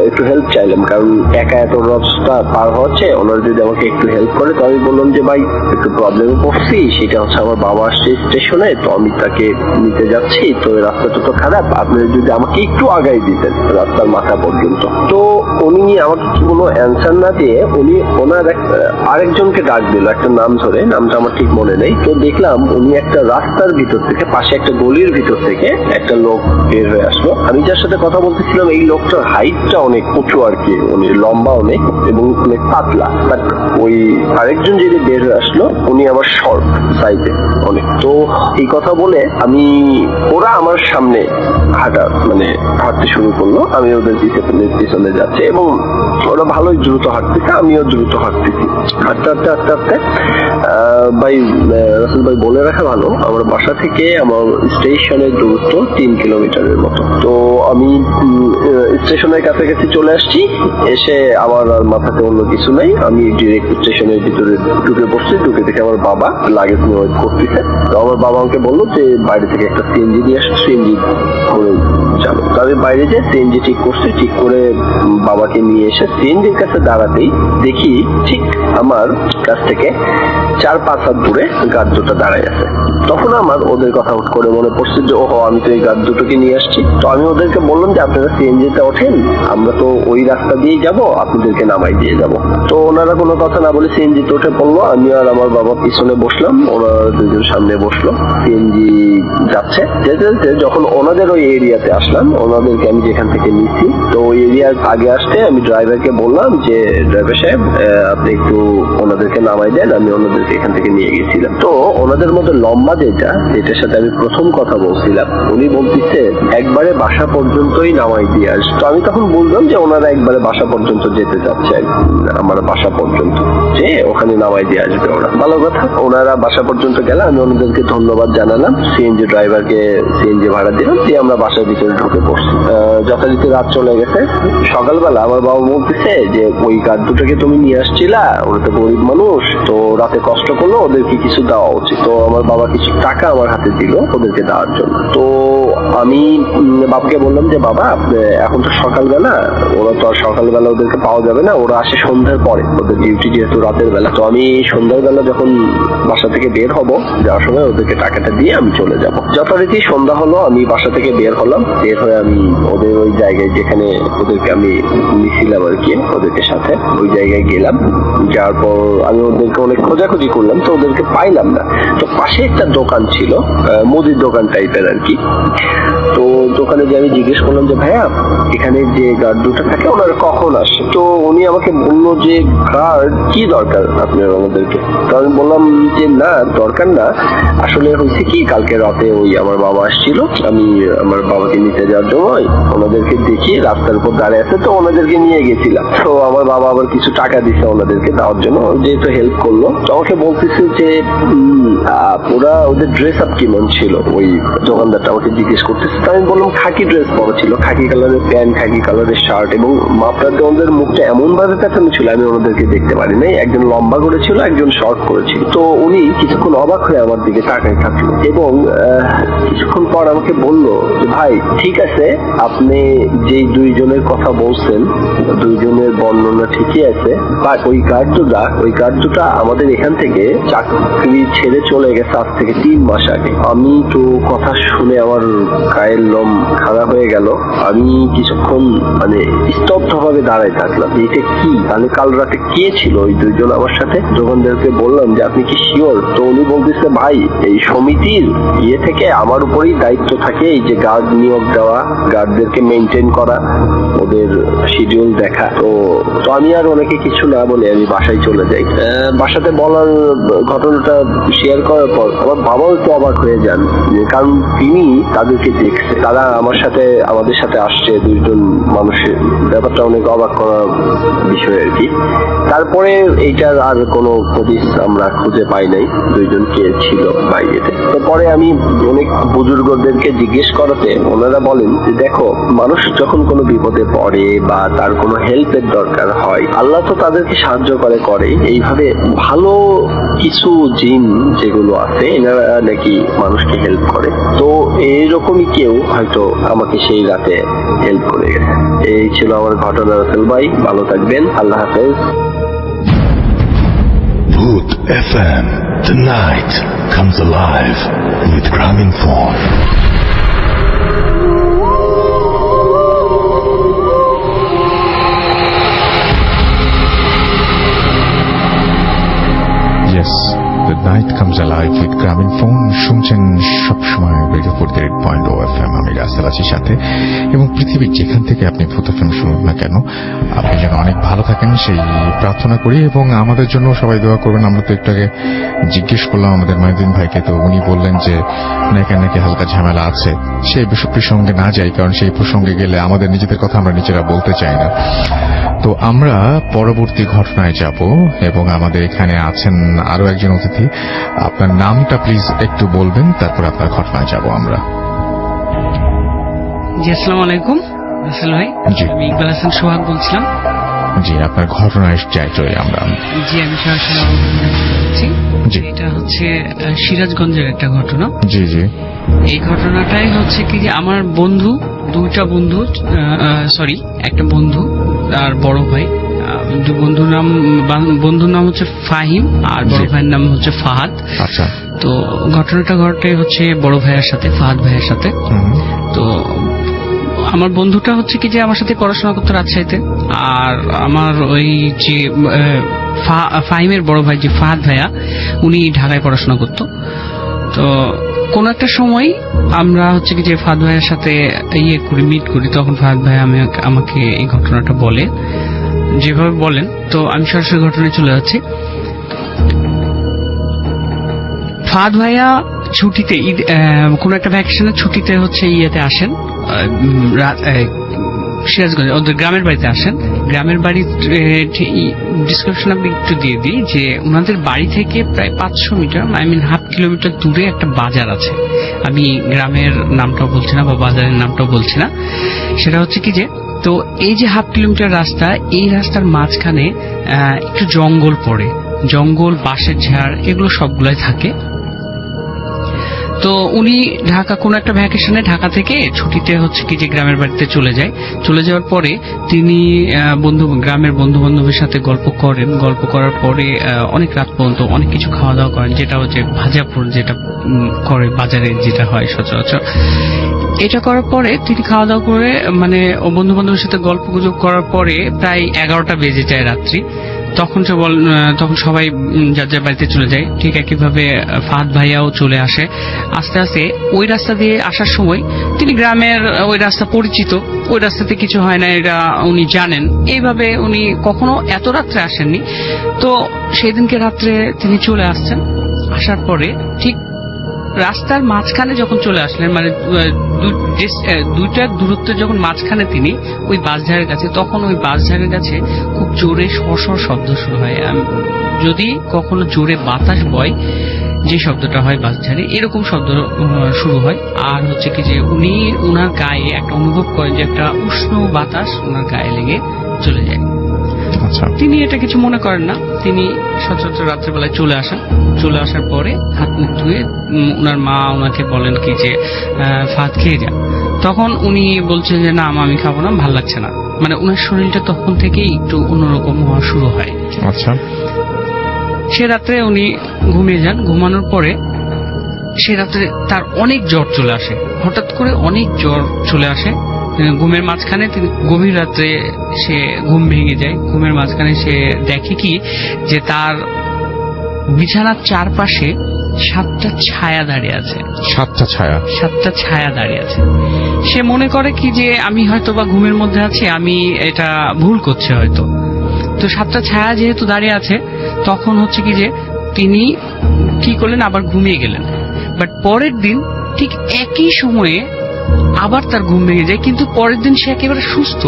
একটু হেল্প চাইলাম, কারণ একা এত রাস্তা পার হচ্ছে, ওনারা যদি আমাকে একটু হেল্প করে। তো আমি বললাম যে ভাই, একটু প্রবলেমে পড়ছি, সেটা হচ্ছে আমার বাবা আসছে স্টেশনে, তো আমি তাকে নিতে যাচ্ছি। তো রাস্তাটা তো খারাপ, আপনি যদি আমাকে একটু আগাই দিতেন রাস্তার মাথা পর্যন্ত। তো উনি আমাকে কোনো অ্যান্সার না দিয়ে উনি ওনার আরেকজনকে ডাক দিল একটা নাম ধরে, নামটা আমার ঠিক মনে নেই। তো দেখলাম উনি একটা রাস্তার ভিতর থেকে, পাশে একটা গলির ভিতর থেকে একটা লোক বের হয়ে আসলো। আমি যার সাথে কথা বলতেছিলাম এই লোকটার হাইটটা অনেক উঁচু আর কি, উনি লম্বা অনেক এবং অনেক পাতলা। বাট ওই আরেকজন যিনি বের হয়ে আসলো উনি আবার শর্ট সাইজে অনেক। তো এই কথা বলে ওরা আমার সামনে হাঁটতে শুরু করলো। আমি ওদের পিছনে যাচ্ছি এবং ওরা ভালোই দ্রুত হাঁটতেছে, আমিও দ্রুত হাঁটতেছি। হাঁটতে ভাই, রাসেল ভাই, বলে রাখা ভালো, আমার বাসা থেকে আমার স্টেশনের দূরত্ব 3 কিলোমিটারের মতো। তো আমি স্টেশনের কাছাকাছি চলে আসছি। এসে আমার আর মাথাতে অন্য কিছু নাই, আমি ডিরেক্ট স্টেশনের ভিতরে ঢুকে পড়ছি। ঢুকে দেখে আমার বাবা লাগেজ নিয়ে ওয়েট করতেছে। তো আমার বাবা আমাকে বললো যে বাইরে থেকে একটা সিএনজি দিয়ে আসো, সিএনজি করে যাবো। তো আমি বাইরে যে সিএনজি ঠিক করছি, ঠিক করে বাবাকে নিয়ে এসে সিএনজির কাছে দাঁড়াতেই দেখি ঠিক আমার কাছ থেকে 4-5 হাত দূরে গার্ড দুটো দাঁড়ায় আছে। তখন আমার ওদের কথা হুট করে মনে পড়ছে যে ওহো, আমি তো এই গার্ড দুটোকে নিয়ে আসছি। তো আমি ওদেরকে বললাম যে আপনারা সিএনজিতে ওঠেন, আমরা তো ওই রাস্তা দিয়েই যাবো, আপনাদেরকে নামাই দিয়ে যাব। তো ওনারা কোনো কথা না বলে সিএনজিতে উঠে পড়লো। আমি আর আমার বাবা পিছনে বসলাম, ওনারা দুজন সামনে বসলো। সিএনজি যাচ্ছে, যেতে যখন ওনাদের ওই এরিয়াতে আসলাম, ওনাদেরকে আমি যেখান থেকে নিচ্ছি, তো ওই এরিয়ার আগে আসতে আমি ড্রাইভারকে বললাম যে ড্রাইভার সাহেব, আপনি একটু ওনাদেরকে নামাই দেন, আমি ওনাদেরকে এখান থেকে নিয়ে গেছিলাম। তো ওনাদের মধ্যে লম্বা যেটার সাথে আমি প্রথম কথা বলছিলাম, উনি বলতেছে একবারে বাসা পর্যন্তই নামাই দিয়ে আস। তো আমি তখন বললাম যে ওনারা একবারে বাসা পর্যন্ত যেতে চাচ্ছে, আমার বাসা পর্যন্ত, যে ওখানে নামাই দিয়ে আসবে ওরা। ভালো কথা, ওনারা বাসা পর্যন্ত গেলে আমি ওনাদেরকে ধন্যবাদ জানালাম, সিএনজি ড্রাইভারকে সিএনজি ভাড়া দিলাম, দিয়ে আমরা বাসার ভিতরে ঢুকে পড়ছি। যথারীতি রাত চলে গেছে। সকালবেলা আমার বাবা বলতেছে যে ওই গাছ দুটোকে তুমি নিয়ে আসছিলা, ওরা তো গরিব মানুষ, তো রাতে কষ্ট করলো, ওদেরকে কিছু দেওয়া উচিত। তো আমার বাবা কিছু টাকা আমার হাতে দিল ওদেরকে দেওয়ার জন্য। তো আমি বাবাকে বললাম যে বাবা, এখন তো সকালবেলা, ওরা তো আর সকালবেলা ওদেরকে পাওয়া যাবে না, ওরা আসে সন্ধ্যার পরে, ওদের ডিউটি যেহেতু রাতের বেলা। তো আমি সন্ধ্যার বেলা যখন বাসা থেকে বের হব, যাওয়ার সময় ওদেরকে টাকাটা দিয়ে আমি চলে যাব। যথারীতি সন্ধ্যা হলো, আমি বাসা থেকে বের হলাম। বের হয়ে আমি ওদের ওই জায়গায় যেখানে ওদেরকে আমি নিছিলাম আর কি, ওদেরকে সাথে ওই জায়গায় গেলাম। যাওয়ার পর আমি ওদেরকে অনেক খোঁজাখুঁজি করলাম, তো ওদেরকে পাইলাম না। তো পাশে একটা দোকান ছিল, মুদির দোকান টাইপের আর কি। তো দোকানে যে আমি জিজ্ঞেস করলাম যে ভাইয়া এখানে যে গার্ড দুটো থাকে ওনারা কখন আসে, তো উনি আমাকে বললো যে গার্ড কি দরকার আপনার আমাদেরকে। তো আমি বললাম যে না দরকার না, আসলে হয়েছে কি কালকে রাতে ওই আমার বাবা আসছিল, আমি আমার বাবাকে নিতে যাওয়ার জন্য ওনাদেরকে দেখি রাস্তার উপর দাঁড়িয়ে আছে, তো ওনাদেরকে নিয়ে গেছিলাম। তো আমার বাবা আবার কিছু টাকা দিছে ওনাদেরকে দেওয়ার জন্য, যেহেতু হেল্প করলো। তো আমাকে বলতেছে যে ওরা ওদের ড্রেস আপ কেমন ছিল, ওই দোকানদারটা আমাকে জিজ্ঞেস করতেছে। তো আমি বললাম খাকি ড্রেস পরা ছিল, খাকি কালারের প্যান্ট, খাকি কালারের শার্ট, এবং আপনাদের ওদের মুখটা এমন ভাবে পেঁচানো ছিল আমি ওনাদেরকে দেখতে পারি নাই। একজন লম্বা করেছিল, একজন শর্ট করেছিল। তো উনি কিছুক্ষণ অবাক হয়ে আমার দিকে তাকায় থাকলো এবং কিছুক্ষণ পর আমাকে বললো যে ভাই ঠিক আছে, আপনি যেই দুইজনের কথা বলছেন দুইজনের বর্ণনা ঠিকই আছে, বাট ওই গার্ড দুটা আমাদের এখান থেকে চাকরি ছেড়ে চলে গেছে আজ থেকে 3 মাস আগে। আমি তো কথা শুনে আমার গায়ের লোম খাড়া হয়ে গেল। আমি কিছুক্ষণ মানে স্তব্ধ ভাবে দাঁড়ায় থাকলাম, এটা কি, তাহলে কাল রাতে কে ছিল ওই দুইজন আমার সাথে। দোকানদারকে বললাম যে আপনি কি শিওর? তো উনি বলতেছে ভাই এই সমিতির থেকে আমার উপরেই দায়িত্ব থাকে এই যে গার্ড নিয়োগ দেওয়া, গার্ডদেরকে মেনটেন করা, ওদের শিডিউল দেখা। তো আমি আর অনেকে কিছু না বলে আমি বাসায় চলে যাই। বাসাতে বলার ঘটনাটা শেয়ার করার পর আমার বাবাও একটু অবাক হয়ে যান, কারণ তিনি তাদেরকে দেখছে, তারা আমাদের সাথে আসছে দুইজন মানুষের, ব্যাপারটা অনেক অবাক করার বিষয় আর কি। তারপরে এইটার আর কোনো হদিস আমরা খুঁজে পাই নাই দুইজন কে ছিল বাইরেতে। তো পরে আমি অনেক বুজুর্গদেরকে জিজ্ঞেস করাতে ওনারা বলেন যে দেখো, মানুষ যখন কোনো বিপদে পড়ে বা তার কোনো হেল্পের দরকার হয়, আল্লাহ তো তাদেরকে সাহায্য করে। এইভাবে ভালো কিছু জিন যেগুলো আছে এনারা নাকি মানুষকে হেল্প করে। তো এইরকমই কেউ হয়তো আমাকে সেই রাতে হেল্প করে গেছে। এই ছিল আমার ঘটনা। রাসেল ভাই ভালো থাকবেন, আল্লাহ হাফেজ। Booth FM. The night comes alive with Graminphone. Yes, the night comes alive with Graminphone. শুনছেন সবসময় রেডিও 48.0 FM। আমি রাসেল আছি সাথে, এবং পৃথিবীর যেখান থেকে আপনি ভূত FM শুনুন না কেন, আপনি যেন অনেক ভালো থাকেন সেই প্রার্থনা করি, এবং আমাদের জন্য সবাই দোয়া করবেন। আমরা তো একটু আগে জিজ্ঞেস করলাম আমাদের মাইদিন ভাইকে, তো উনি বললেন যে নাকি হালকা ঝামেলা আছে। সেই প্রসঙ্গে না যাই, কারণ সেই প্রসঙ্গে গেলে আমাদের নিজেদের কথা আমরা নিজেরা বলতে চাই না। তো আমরা পরবর্তী ঘটনায় যাব, এবং আমাদের এখানে আছেন আরো একজন অতিথি। আপনার নামটা প্লিজ একটু বলবেন, তারপর আপনার ঘটনায় যাব আমরা। জি, আসসালামু আলাইকুম রাসেল ভাই। জি। আমি ইকবাল হাসান সোহাগ বলছিলাম। জি, আপনার ঘটনায় যাই চলে আমরা। জি, আমি সরাসরি বলছি। জি। এটা হচ্ছে সিরাজগঞ্জের একটা ঘটনা। জি জি। এই ঘটনাটাই হচ্ছে কি যে আমার দুইটা বন্ধু, একটা বন্ধু আর বড় ভাই, বন্ধুর নাম হচ্ছে ফাহিম আর বড় ভাইয়ের নাম হচ্ছে ফাহাদ। আচ্ছা। তো ঘটনাটা ঘটে হচ্ছে বড় ভাইয়ের সাথে, ফাহাদ ভাইয়ের সাথে। তো আমার বন্ধুটা হচ্ছে কি যে আমার সাথে পড়াশোনা করতো রাজশাহীতে, আর আমার ওই যে ফাহিমের বড় ভাই যে ফাহাদ ভাইয়া, উনি ঢাকায় পড়াশোনা করতো। তো কোন একটা সময় আমরা হচ্ছে কি যে ফাহাদ ভাইয়ের সাথে মিট করি, তখন ফাহাদ ভাই আমাকে এই ঘটনাটা বলে, যেভাবে বলেন। তো আমি সরাসরি ঘটনায় চলে যাচ্ছি। ফাহাদ ভাইয়া ছুটিতে কোন একটা ভ্যাকেশনের ছুটিতে হচ্ছে আসেন সিরাজগঞ্জে, ওদের গ্রামের বাড়িতে আসেন। গ্রামের বাড়ির ডিসক্রিপশন আমি একটু দিয়ে দিই যে ওনাদের বাড়ি থেকে প্রায় 500 মিটার, হাফ কিলোমিটার দূরে একটা বাজার আছে। আমি গ্রামের নামটাও বলছি না বা বাজারের নামটাও বলছি না। সেটা হচ্ছে কি যে, তো এই যে হাফ কিলোমিটার রাস্তা, এই রাস্তার মাঝখানে একটু জঙ্গল পড়ে, জঙ্গল, বাঁশের ঝাড়, এগুলো সবগুলাই থাকে। তো উনি কোন একটা ভ্যাকেশনে ঢাকা থেকে ছুটিতে হচ্ছে কি যে গ্রামের বাড়িতে চলে যাওয়ার পরে তিনি গ্রামের বন্ধু বান্ধবের সাথে গল্প করার পরে অনেক রাত পর্যন্ত অনেক কিছু খাওয়া দাওয়া করেন, যেটা হচ্ছে ভাজাপুর, যেটা করে বাজারে যেটা হয় সচরাচর। এটা করার পরে তিনি খাওয়া দাওয়া করে ও বন্ধু বান্ধবের সাথে গল্প গুজব করার পরে প্রায় 11টা বেজে যায় রাত্রি। তখন সবাই যার যার বাড়িতে চলে যায়। ঠিক একইভাবে ফাহাদ ভাইয়াও চলে আসে। আস্তে আস্তে ওই রাস্তা দিয়ে আসার সময় তিনি গ্রামের ওই রাস্তা পরিচিত, ওই রাস্তাতে কিছু হয় না এটা উনি জানেন। এইভাবে উনি কখনো এত রাত্রে আসেননি। তো সেই দিনকে রাত্রে তিনি চলে আসছেন। আসার পরে ঠিক রাস্তার মাঝখানে যখন চলে আসলেন, মানে দুইটা দূরত্বে যখন মাঝখানে তিনি ওই বাসঝাড়ের কাছে, তখন ওই বাসঝাড়ের কাছে খুব জোরে সর শব্দ শুরু হয়। যদি কখনো জোরে বাতাস বয় যে শব্দটা হয় বাসঝাড়ে, এরকম শব্দ শুরু হয়। আর হচ্ছে কি যে উনি ওনার গায়ে একটা অনুভব করেন যে একটা উষ্ণ বাতাস ওনার গায়ে লেগে চলে যায়। আচ্ছা, তিনি এটা কিছু মনে করেন না। তিনি সচরাচর রাত্রেবেলায় চলে আসেন। চলে আসার পরে হাত মুখ ধুয়ে ওনার মা ওনাকে বলেন কি যে ভাত খেয়ে যান। তখন উনি বলছেন যে না আমি খাবো না, ভাল লাগছে না। মানে ওনার শরীরটা তখন থেকেই একটু অন্যরকম হওয়া শুরু হয়। আচ্ছা, সে রাত্রে উনি ঘুমিয়ে যান। ঘুমানোর পরে সে রাত্রে তার অনেক জ্বর চলে আসে, হঠাৎ করে অনেক জ্বর চলে আসে। ঘুমের মাঝখানে তিনি গভীর রাত্রে সে ঘুম ভেঙে যায়। ঘুমের মাঝখানে সে দেখে কি যে তার বিছানার চারপাশে 7টা ছায়া দাঁড়িয়ে আছে। 7টা ছায়া? 7টা ছায়া দাঁড়িয়ে আছে। সে মনে করে কি যে আমি হয়তো বা ঘুমের মধ্যে আছি, আমি এটা ভুল করছে হয়তো। তো 7টা ছায়া যেহেতু দাঁড়িয়ে আছে, তখন হচ্ছে কি যে তিনি কি করলেন, আবার ঘুমিয়ে গেলেন। বাট পরের দিন ঠিক একই সময়ে আবার তার ঘুম ভেঙে যায়, কিন্তু পরের দিন সে একেবারে সুস্থ,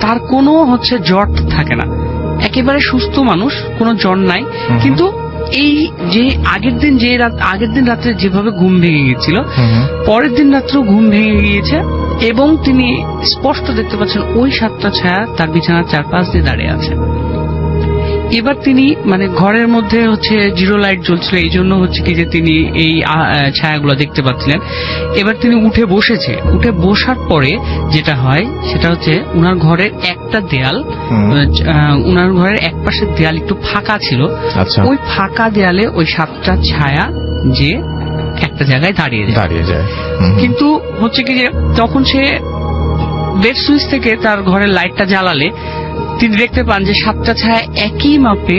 তার কোনো হচ্ছে জ্বর থাকে না, একেবারে সুস্থ মানুষ, কোনো জ্বর নাই। কিন্তু এই যে আগের দিন রাত্রে যেভাবে ঘুম ভেঙে গিয়েছিল, পরের দিন রাত্রেও ঘুম ভেঙে গিয়েছে এবং তিনি স্পষ্ট দেখতে পাচ্ছেন ওই 7টা ছায়া তার বিছানার চারপাশ দিয়ে দাঁড়িয়ে আছে। এবার তিনি মানে ঘরের মধ্যে হচ্ছে জিরো লাইট জ্বলছিল, এই জন্য হচ্ছে কি যে তিনি এই ছায়াগুলো দেখতে পাচ্ছিলেন। এবার তিনি উঠে বসেছে। উঠে বসার পরে যেটা হয় সেটা হচ্ছে উনার ঘরের একটা দেয়াল, উনার ঘরের এক পাশের দেয়াল একটু ফাঁকা ছিল। ওই ফাঁকা দেয়ালে ওই 7টা ছায়া যে একটা জায়গায় দাঁড়িয়ে যায়। কিন্তু হচ্ছে কি যে তখন সে বেড সুইচ থেকে তার ঘরের লাইটটা জ্বালালে তিনি দেখতে পান যে 7টা ছায়া একই মাপে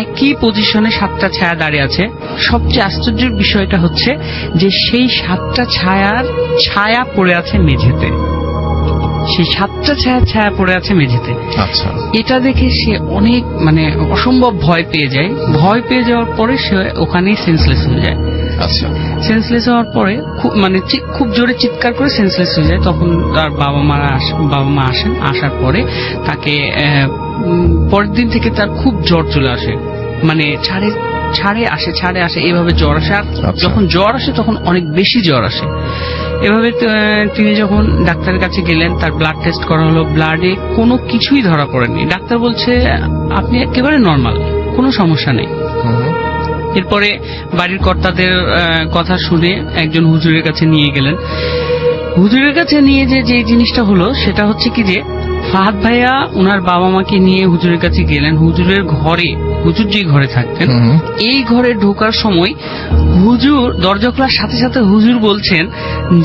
একই পজিশনে 7টা ছায়া দাঁড়িয়ে আছে। সবচেয়ে আশ্চর্যের বিষয়টা হচ্ছে যে সেই 7টা ছায়া পড়ে আছে মেঝেতে। সেই 7টা ছায়া পড়ে আছে মেঝেতে। আচ্ছা, এটা দেখে সে অনেক মানে অসম্ভব ভয় পেয়ে যায়। ভয় পেয়ে যাওয়ার পরে সে ওখানেই সেন্সলেস হয়ে যায়। আচ্ছা, সেন্সলেস হওয়ার পরে খুব জোরে চিৎকার করে সেন্সলেস হয়ে যায়। তখন তার বাবা মা আসেন। আসার পরে তাকে পরের দিন থেকে তার খুব জ্বর চলে আসে, মানে ছাড়ে আসে এভাবে জ্বর আসে। আর যখন জ্বর আসে তখন অনেক বেশি জ্বর আসে। এভাবে তিনি যখন ডাক্তারের কাছে গেলেন, তার ব্লাড টেস্ট করা হলো, ব্লাডে কোনো কিছুই ধরা পড়েনি। ডাক্তার বলছে আপনি একেবারে নর্মাল, কোনো সমস্যা নেই। এরপরে বাড়ির কর্তাদের কথা শুনে একজন হুজুরের কাছে নিয়ে গেলেন। হুজুরের কাছে নিয়ে যে জিনিসটা হলো সেটা হচ্ছে কি যে ফাহাদ ভাইয়া ওনার বাবা মাকে নিয়ে হুজুরের কাছে গেলেন। হুজুর যে ঘরে থাকতেন, এই ঘরে ঢোকার সময় হুজুর দরজা খোলার সাথে সাথে হুজুর বলছেন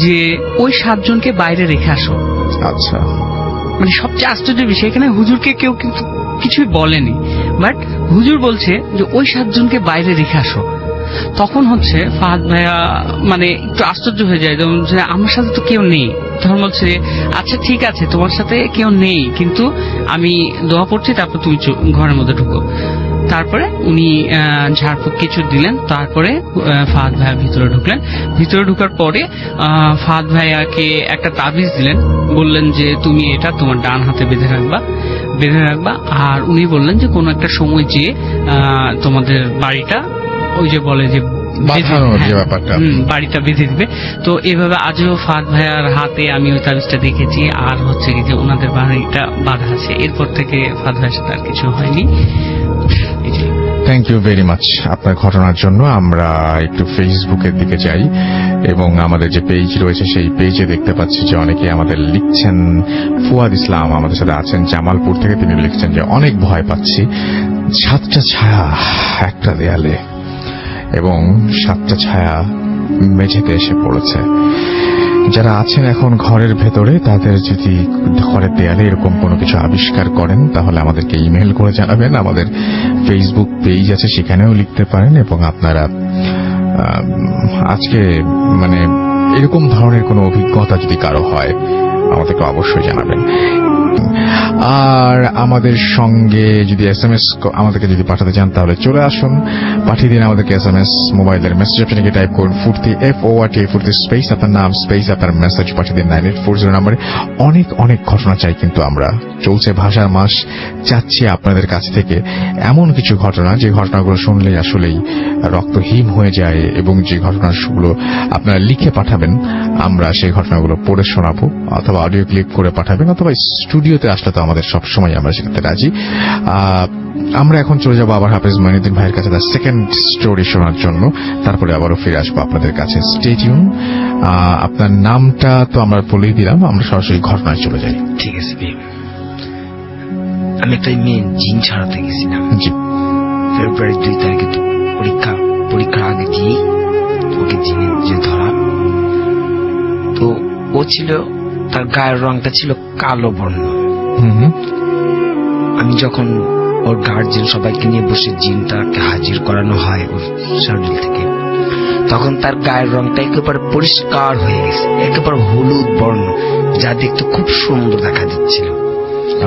যে ওই 7 জনকে বাইরে রেখে আসো। আচ্ছা, মানে সবচেয়ে আশ্চর্যের বিষয় এখানে হুজুরকে কেউ কিন্তু কিছুই বলেনি, বাট হুজুর বলছে যে ওই 7 জনকে বাইরে রেখে আসো। তখন হচ্ছে ফাহাদ ভাইয়া মানে একটু আশ্চর্য হয়ে যায়, যে আমার সাথে তো কেউ নেই। তখন বলছে আচ্ছা ঠিক আছে, তোমার সাথে কেউ নেই, কিন্তু আমি দোয়া পড়ছি, তারপর তুমি ঘরের মধ্যে ঢুকো। তারপরে উনি ঝাড়ফুঁক কিছু দিলেন। তারপরে ফাহাদ ভাইয়া ভিতরে ঢুকলেন। ভিতরে ঢুকার পরে ফাহাদ ভাইয়াকে একটা তাবিজ দিলেন। বললেন যে তুমি এটা তোমার ডান হাতে বেঁধে রাখবা। আর উনি বললেন যে কোনো একটা সময় যে তোমাদের বাড়িটা ওই যে বলে যে বাড়িটা বেঁধে দিবে। তো এভাবে আজও ফাহাদ ভাইয়ার হাতে আমি ওই তাবিজটা দেখেছি। আর হচ্ছে কি যে ওনাদের বাড়িটা বাঁধা আছে। এরপর থেকে ফাহাদ ভাইয়ের সাথে আর কিছু হয়নি। থ্যাংক ইউ ভেরি মাচ আপনার ঘটনার জন্য। আমরা একটু ফেসবুকের দিকে যাই এবং আমাদের যে পেজ রয়েছে সেই পেজে দেখতে পাচ্ছি যে অনেকে আমাদের লিখছেন। ফুয়াদ ইসলাম আমাদের সাথে আছেন জামালপুর থেকে। তিনি লিখছেন যে অনেক ভয় পাচ্ছি, 7টা ছায়া একটা দেয়ালে এবং 7টা ছায়া মেঝেতে এসে পড়েছে। যারা আছেন এখন ঘরের ভেতরে, তাদের যদি ঘরের দেয়ালে এরকম কোনো কিছু আবিষ্কার করেন তাহলে আমাদেরকে ইমেল করে জানাবেন। আমাদের ফেসবুক পেজ আছে, সেখানেও লিখতে পারেন। এবং আপনারা আজকে মানে এরকম ধরনের কোনো অভিজ্ঞতা যদি কারো হয় আমাদেরকে অবশ্যই জানাবেন। আর আমাদের সঙ্গে যদি SMS আমাদেরকে যদি পাঠাতে চান তাহলে চলে আসুন, পাঠিয়ে দিন আমাদেরকে SMS। মোবাইলের মেসেজ অপশনে টাইপ করুন ফুর্তি FORT ফুর্তি স্পেস আপনার নাম স্পেস আপনার মেসেজ পাঠিয়ে দিন 9840 নম্বরে। অনেক অনেক ঘটনা চাই কিন্তু আমরা, চলছে ভাষার মাস, চাচ্ছি আপনাদের কাছ থেকে এমন কিছু ঘটনা যে ঘটনাগুলো শুনলেই আসলেই রক্ত হিম হয়ে যায়, এবং যে ঘটনাগুলো আপনারা লিখে পাঠাবেন আমরা সেই ঘটনাগুলো পড়ে শোনাবো, অথবা অডিও ক্লিপ করে পাঠাবেন, অথবা স্টুডিওতে আসলে তো আমাদের সবসময় আমরা সেখানে রাজি। আমরা এখন চলে যাবো আবার হাফেজ মঈনুদ্দিন ভাইয়ের কাছে তার সেকেন্ড স্টোরি শোনার জন্য, তারপরে আবারও ফিরে আসবো আপনাদের কাছে। Stay tune. আপনার নামটা তো আমরা বলেই দিলাম, আমরা সরাসরি ঘটনায় চলে যাই। ঠিক আছে ভাই। আমি একটা মেয়ে জিন ছাড়াতে গেছিলাম। জি। ফেব্রুয়ারি 2 তারিখে পরীক্ষার আগে দিয়ে ওকে জিনের যে ধরা, তো ও ছিল, তার গায়ের রংটা ছিল কালো বর্ণ। আমি যখন ওর গার্জিয়ান সবাইকে নিয়ে বসে জিনটাকে হাজির করানো হয় ওর শরীর থেকে, তখন তার গায়ের রংটা একেবারে পরিষ্কার হয়ে গেছে, একেবারে হলুদ বর্ণ, যা দেখতে খুব সুন্দর দেখা দিচ্ছিল।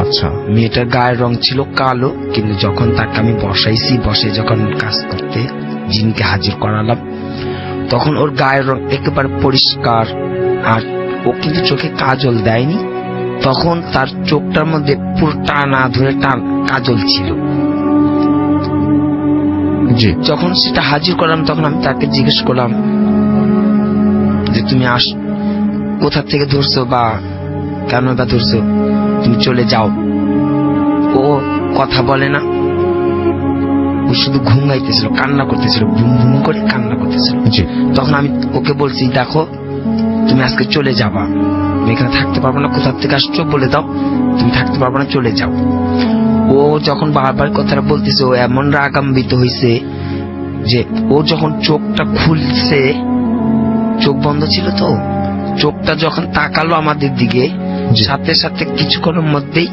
আচ্ছা। মেয়েটার গায়ের রং ছিল কালো, কিন্তু যখন তাকে আমি বসে যখন কাজ করতে জিনকে হাজির করালাম, তখন ওর গায়ের রং একেবারে পরিষ্কার। আর ও কিন্তু চোখে কাজল দেয়নি, তখন তার চোখটার মধ্যে পুরো টানা ধরে কাজল ছিল। যখন সেটা হাজির করলাম তখন আমি তাকে জিজ্ঞেস করলাম যে তুমি কোথা থেকে ধরছো বা কেন বা ধরছো, তুমি চলে যাও। ও কথা বলে না, ও শুধু ঘুমাইতেছিল, কান্না করতেছিল, বুম বুম করে কান্না করতেছিল। তখন আমি ওকে বলছি, দেখো তুমি আজকে চলে যাবা, আমি এখানে থাকতে পারবো না, কোথা থেকে আসছো বলে দাও, তুমি থাকতে পারবো না, চলে যাও। ও যখন বারবার কথাটা বলতেছে, ও এমন রাগান্বিত হয়েছে যে ও যখন চোখটা খুলছে, চোখ বন্ধ ছিল তো, চোখটা যখন তাকালো আমাদের দিকে, সাথে সাথে কিছুক্ষণের মধ্যেই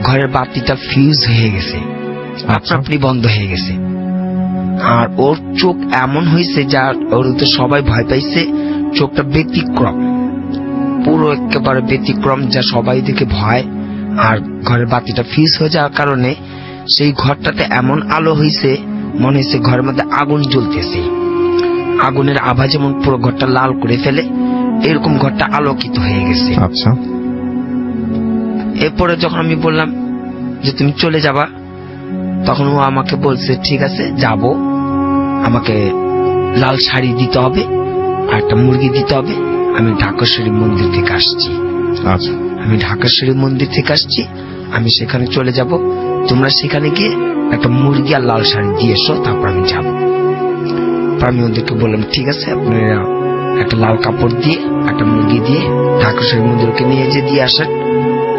ঘরের বাতিটা ফিউজ হয়ে গেছে, আপনি বন্ধ হয়ে গেছে। আর ওর চোখ এমন হয়েছে যা ওর তো সবাই ভয় পাইছে, চোখটা ব্যতিক্রম, পুরো একেবারে ব্যতিক্রম, যা সবাই দেখে ভয়। আর ঘরের বাতিটা ফিউজ হয়ে যাওয়ার কারণে সেই ঘরটাতে এমন আলো হয়েছে, মনে হয়েছে ঘরের মধ্যে আগুন জ্বলতেছে, আগুনের আভা যেমন পুরো ঘরটা লাল করে ফেলে, এরকম ঘরটা আলোকিত হয়ে গেছে। আচ্ছা। এরপরে যখন আমি বললাম যে তুমি চলে যাবা, তখন ও আমাকে বলছে ঠিক আছে যাব, আমাকে লাল শাড়ি দিতে হবে আর একটা মুরগি দিতে হবে, আমি ঢাকেশ্বরী মন্দির থেকে আসছি। আচ্ছা। আমি ঢাকেশ্বরী মন্দির থেকে আসছি, আমি সেখানে চলে যাব, তোমরা সেখানে গিয়ে একটা মুরগি আর লাল শাড়ি দিয়ে এসো, তারপর আমি যাব। আমি ওদেরকে বললাম ঠিক আছে, আপনারা একটা লাল কাপড় দিয়ে একটা মুরগি দিয়ে ঢাকেশ্বরী মন্দিরকে নিয়ে যে দিয়ে আসেন,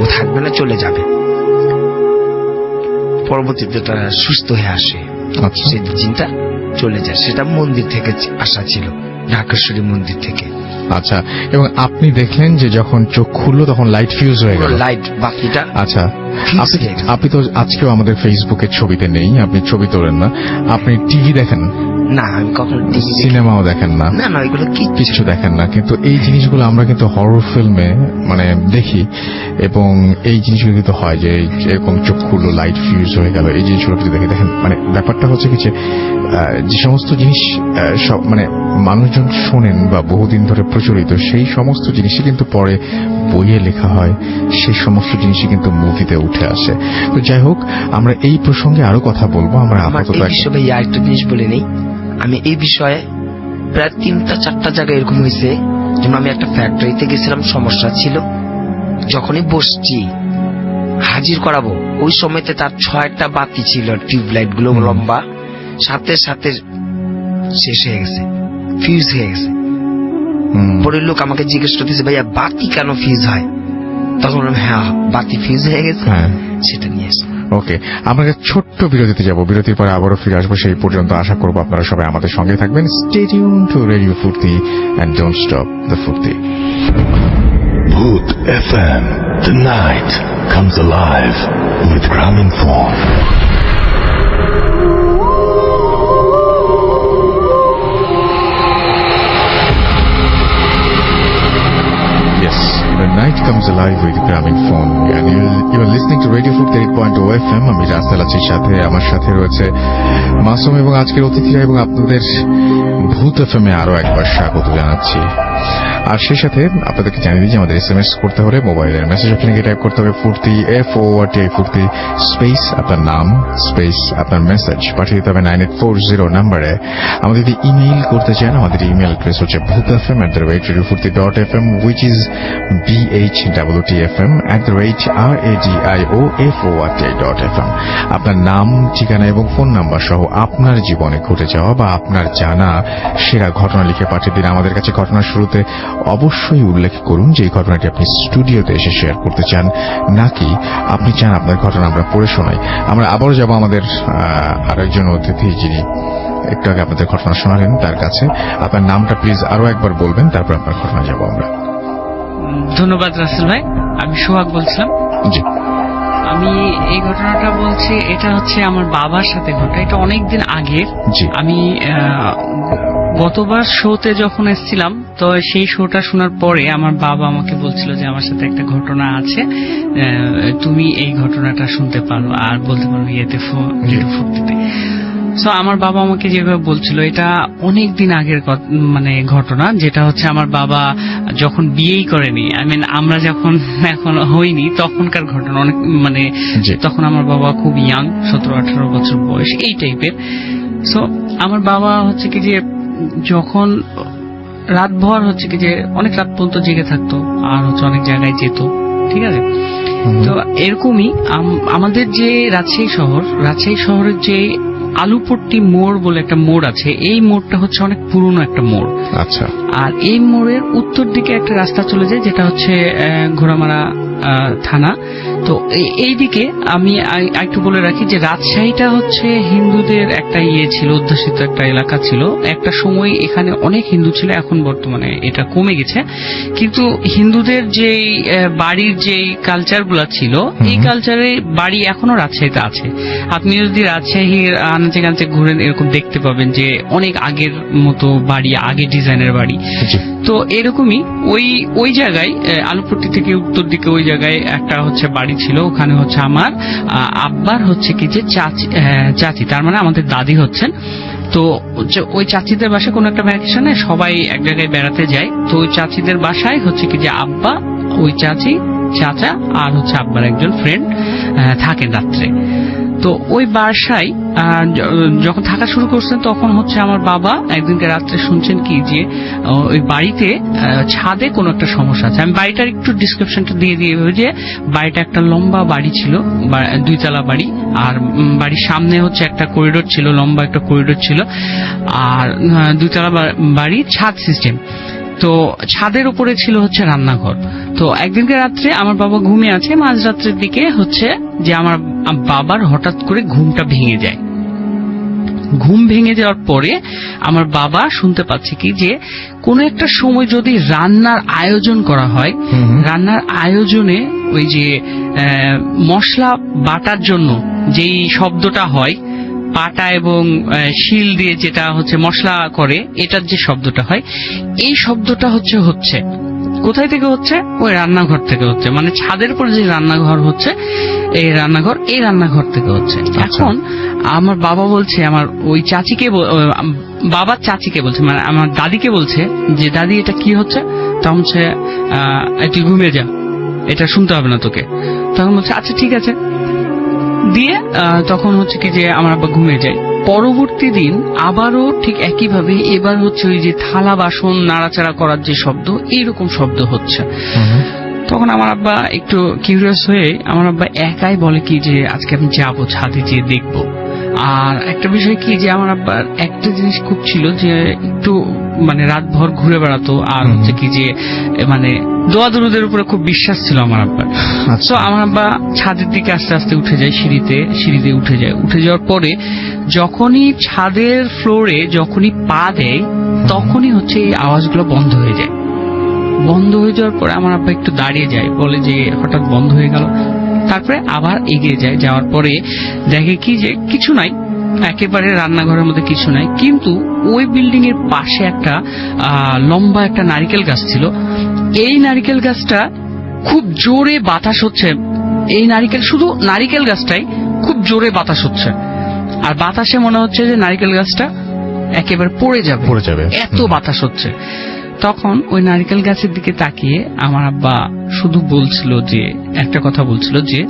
ও থাকবে না, চলে যাবে। পরবর্তীতে তারা সুস্থ হয়ে আসে, সেই জিনটা চলে যায়। সেটা মন্দির থেকে আসা ছিল, ঢাকেশ্বরী মন্দির থেকে। আচ্ছা। এবং আপনি দেখলেন যে যখন চোখ খুললো তখন লাইট ফিউজ হয়ে গেল, লাইট বাকিটা। আচ্ছা। আপনি তো আজকেও আমাদের ফেসবুকের ছবিতে নেই, আপনি ছবি তোলেন না, আপনি টিভি দেখেন না? আমি কখনো সিনেমাও দেখেন না? না, এগুলো কিছু দেখেন না। কিন্তু এই জিনিসগুলো আমরা কিন্তু হরর ফিল্মে মানে দেখি, এবং এই জিনিসগুলো কিন্তু হয় যে এরকম চোখ খুললো লাইট ফিউজ হয়ে গেল, এই জিনিসগুলো কিন্তু দেখেন। মানে ব্যাপারটা হচ্ছে কি যে সমস্ত জিনিস সব মানে মানুষজন শোনেন বা বহুদিন ধরে প্রচলিত, সেই সমস্ত জিনিসই কিন্তু পরে বইয়ে লেখা হয়, সেই সমস্ত জিনিসই কিন্তু মুভিতে উঠে আসে। তো যাই হোক, আমরা এই প্রসঙ্গে আরো কথা বলবো। আমরা আপাতত একটা জিনিস বলে নেই, আমি এই বিষয়ে প্রায় 3-4টা জায়গায় এরকম হয়েছে। যেমন আমি একটা ফ্যাক্টরিতে গেছিলাম, সমস্যা ছিল, যখনই বসছি হাজির করাবো, ওই সময়তে তার 6টা বাতি ছিল, টিউবলাইট গুলো লম্বা, সাথে সাথে শেষ হয়ে গেছে, ফিউজ হয়ে গেছে। পরের লোক আমাকে জিজ্ঞেস করতেছে, ভাইয়া বাতি কেন ফিউজ হয়? তখন বললাম হ্যাঁ, বাতি ফিউজ হয়ে গেছে, সেটা নিয়ে এসে ওকে, আমরা একটা ছোট্ট বিরতিতে যাব। বিরতির পরে আবারও ফিরে আসবো। সেই পর্যন্ত আশা করবো আপনারা সবাই আমাদের সঙ্গে থাকবেন। স্টে টিউন টু রেডিও ফুর্তি এন্ড ডোন্ট স্টপ দ্য ফুর্তি। Bhoot FM. The night comes alive with Graminphone. Yes, the night comes alive with Graminphone, and you are listening to Radio Food 8.0 FM. আমি রাসেল আছি, সাথে আমার সাথে রয়েছে মাসুম এবং আজকের অতিথিরা, এবং আপনাদের ভূত এফএম এ আরো একবার স্বাগত জানাচ্ছি। আর সেই সাথে আপনাদেরকে জানিয়ে দিই যে আমাদের SMS করতে হলে মোবাইলের মেসেজ অপশনে টাইপ করতে হবে ফুর্তি FORTI ফুর্তি স্পেস আপনার নাম স্পেস আপনার মেসেজ পাঠিয়ে দিতে হবে 9840 নম্বরে। আমাদের যদি ইমেইল করতে চান, আমাদের ইমেইল অ্যাড্রেস হচ্ছে bhootfm@radiofurti.fm, which is BHWTFM@RADIOFORTI.fm। আপনার নাম, ঠিকানা এবং ফোন নাম্বার সহ আপনার জীবনে ঘটে যাওয়া বা আপনার জানা সেরা ঘটনা লিখে পাঠিয়ে দিন আমাদের কাছে। ঘটনার শুরুতে অবশ্যই উল্লেখ করুন যে এই ঘটনাটি আপনি স্টুডিওতে এসে শেয়ার করতে চান, নাকি আপনি চান আপনার ঘটনা আমরা পড়ে শোনাই। আমরা আবারও যাব আমাদের আরেকজন অতিথি যিনি একটু আগে আপনাদের ঘটনা শোনালেন তার কাছে। আপনার নামটা প্লিজ আরো একবার বলবেন, তারপর আপনার ঘটনা যাব আমরা। ধন্যবাদ রাসেল ভাই, আমি সোহাগ বলছিলাম। জি, আমি এই ঘটনাটা বলছি, এটা হচ্ছে আমার বাবার সাথে ঘটা। এটা অনেকদিন আগের। জি। আমি গতবার শোতে যখন এসেছিলাম, তো সেই শোটা শোনার পরে আমার বাবা আমাকে বলছিল যে আমার সাথে একটা ঘটনা আছে, তুমি এই ঘটনাটা শুনতে পারো আর বলতে পারো ইয়েতে ফুর্তিতে। সো আমার বাবা আমাকে যেভাবে বলছিল, এটা অনেক দিন আগের মানে ঘটনা, যেটা হচ্ছে আমার বাবা যখন বিয়েই করেনি, আমরা যখন এখন হইনি তখনকার ঘটনা। অনেক মানে তখন আমার বাবা খুব ইয়াং, 17-18 বছর বয়স, এই টাইপের। সো আমার বাবা হচ্ছে কি যে যখন রাতভর হচ্ছে কি যে অনেক রাত পর্যন্ত জেগে থাকতো আর হচ্ছে অনেক জায়গায় যেত, ঠিক আছে। তো এরকমই আমাদের যে রাজশাহী শহরের যে আলুপট্টি মোড় বলে একটা মোড় আছে, এই মোড়টা হচ্ছে অনেক পুরনো একটা মোড়। আচ্ছা। আর এই মোড়ের উত্তর দিকে একটা রাস্তা চলে যায়, যেটা হচ্ছে ঘোড়ামারা থানা। তো এই দিকে আমি একটু বলে রাখি যে রাজশাহীটা হচ্ছে হিন্দুদের একটা ছিল, অধ্যুষিত একটা এলাকা ছিল। একটা সময় এখানে অনেক হিন্দু ছিল, এখন বর্তমানে এটা কমে গেছে। কিন্তু হিন্দুদের যে বাড়ির যে কালচার গুলা ছিল, এই কালচারে বাড়ি এখনো রাজশাহীতে আছে। আপনি যদি রাজশাহীর আনাচে কানাচে ঘুরেন, এরকম দেখতে পাবেন যে অনেক আগের মতো বাড়ি, আগে ডিজাইনের বাড়ি। তো এরকমই ওই জায়গায় আলুপট্টি থেকে উত্তর দিকে ওই জায়গায় একটা হচ্ছে বাড়ি ছিল। ওখানে হচ্ছে আমার আব্বার হচ্ছে কি যে চাচি, তার মানে আমাদের দাদি হচ্ছেন। তো ওই চাচিদের বাসায় কোনো একটা ভ্যাকেশনে সবাই এক জায়গায় বেড়াতে যায়। তো ওই চাচিদের বাসায় হচ্ছে কি যে আব্বা, ওই চাচি, চাচা আর হচ্ছে আব্বার একজন ফ্রেন্ড থাকেন রাত্রে। তো ওই বাসায় যখন থাকা শুরু করছেন, তখন হচ্ছে আমার বাবা একদিনকে রাত্রে শুনছেন কি যে ওই বাড়িতে ছাদে কোনো একটা সমস্যা আছে। আমি বাড়িটার একটু ডিসক্রিপশনটা দিয়ে যে বাড়িটা একটা লম্বা বাড়ি ছিল, 2 তলা বাড়ি। আর বাড়ির সামনে হচ্ছে একটা করিডোর ছিল, লম্বা একটা করিডোর ছিল। আর 2 তলা বাড়ি, ছাদ সিস্টেম। তো ছাদের উপরে ছিল হচ্ছে রান্নাঘর। তো একদিনকে রাত্রে আমার বাবা ঘুমিয়ে আছে, মাঝরাত্রের দিকে হচ্ছে যে আমার বাবার হঠাৎ করে ঘুমটা ভেঙে যায়। ঘুম ভেঙে যাওয়ার পরে আমার বাবা শুনতে পাচ্ছে কি যে কোন একটা সময় যদি রান্নার আয়োজন করা হয়, রান্নার আয়োজনে ওই যে মশলা বাটার জন্য যেই শব্দটা হয়, পাটা এবং শিল দিয়ে যেটা হচ্ছে মশলা করে, এটার যে শব্দটা হয়, এই শব্দটা হচ্ছে কোথায় থেকে হচ্ছে? ওই রান্নাঘর থেকে হচ্ছে। মানে ছাদের উপর যে রান্নাঘর হচ্ছে, এই রান্নাঘর থেকে হচ্ছে। এখন আমার বাবা বলছে, আমার ওই চাচিকে, বাবার চাচিকে বলছে, মানে আমার দাদিকে বলছে যে দাদি এটা কি হচ্ছে? তখন হচ্ছে তুই ঘুমিয়ে যা, এটা শুনতে হবে না তোকে। তখন বলছে আচ্ছা ঠিক আছে দিয়ে তখন হচ্ছে কি যে আমার আব্বা ঘুমিয়ে যায়। পরবর্তী দিন আবারও ঠিক একইভাবে, এবার হচ্ছে ওই যে থালা বাসন নাড়াচাড়া করার যে শব্দ, এইরকম শব্দ হচ্ছে। তখন আমার আব্বা একটু কিউরিয়াস হয়ে আমার আব্বা একাই বলে কি যে আজকে আমি যাবো ছাদে, যেয়ে দেখবো। আর একটা বিষয় কি যে আমার আব্বার একটা জিনিস খুব ছিল যে একটু মানে রাতভর ঘুরে বেড়াতো, আর হচ্ছে কি যে মানে দোয়া দরুদের উপরে খুব বিশ্বাস ছিল আমার আব্বার। তো আমার আব্বা ছাদের দিকে আস্তে আস্তে উঠে যায়, সিঁড়িতে উঠে যায়। উঠে যাওয়ার পরে যখনই ছাদের ফ্লোরে যখনই পা দেয় তখনই হচ্ছে এই আওয়াজগুলো বন্ধ হয়ে যায়। বন্ধ হয়ে যাওয়ার পরে আমার আব্বা একটু দাঁড়িয়ে যায়, বলে যে হঠাৎ বন্ধ হয়ে গেল। তারপরে আবার এগিয়ে যায়, যাওয়ার পরে দেখে কি যে কিছু নাই, একেবারে রান্নাঘরের মধ্যে কিছু নাই, কিন্তু ওই বিল্ডিং এর পাশে একটা লম্বা একটা নারিকেল গাছ ছিল। এই নারিকেল গাছটা খুব জোরে বাতাস হচ্ছে, এই শুধু নারিকেল গাছটাই খুব জোরে বাতাস হচ্ছে, আর বাতাসে মনে হচ্ছে যে নারিকেল গাছটা একেবারে পড়ে যাবে, এত বাতাস হচ্ছে। তখন ওই নারিকেল গাছের দিকে তাকিয়ে আমার আব্বা শুধু বলছিল যে একটা কথা বলছিল যে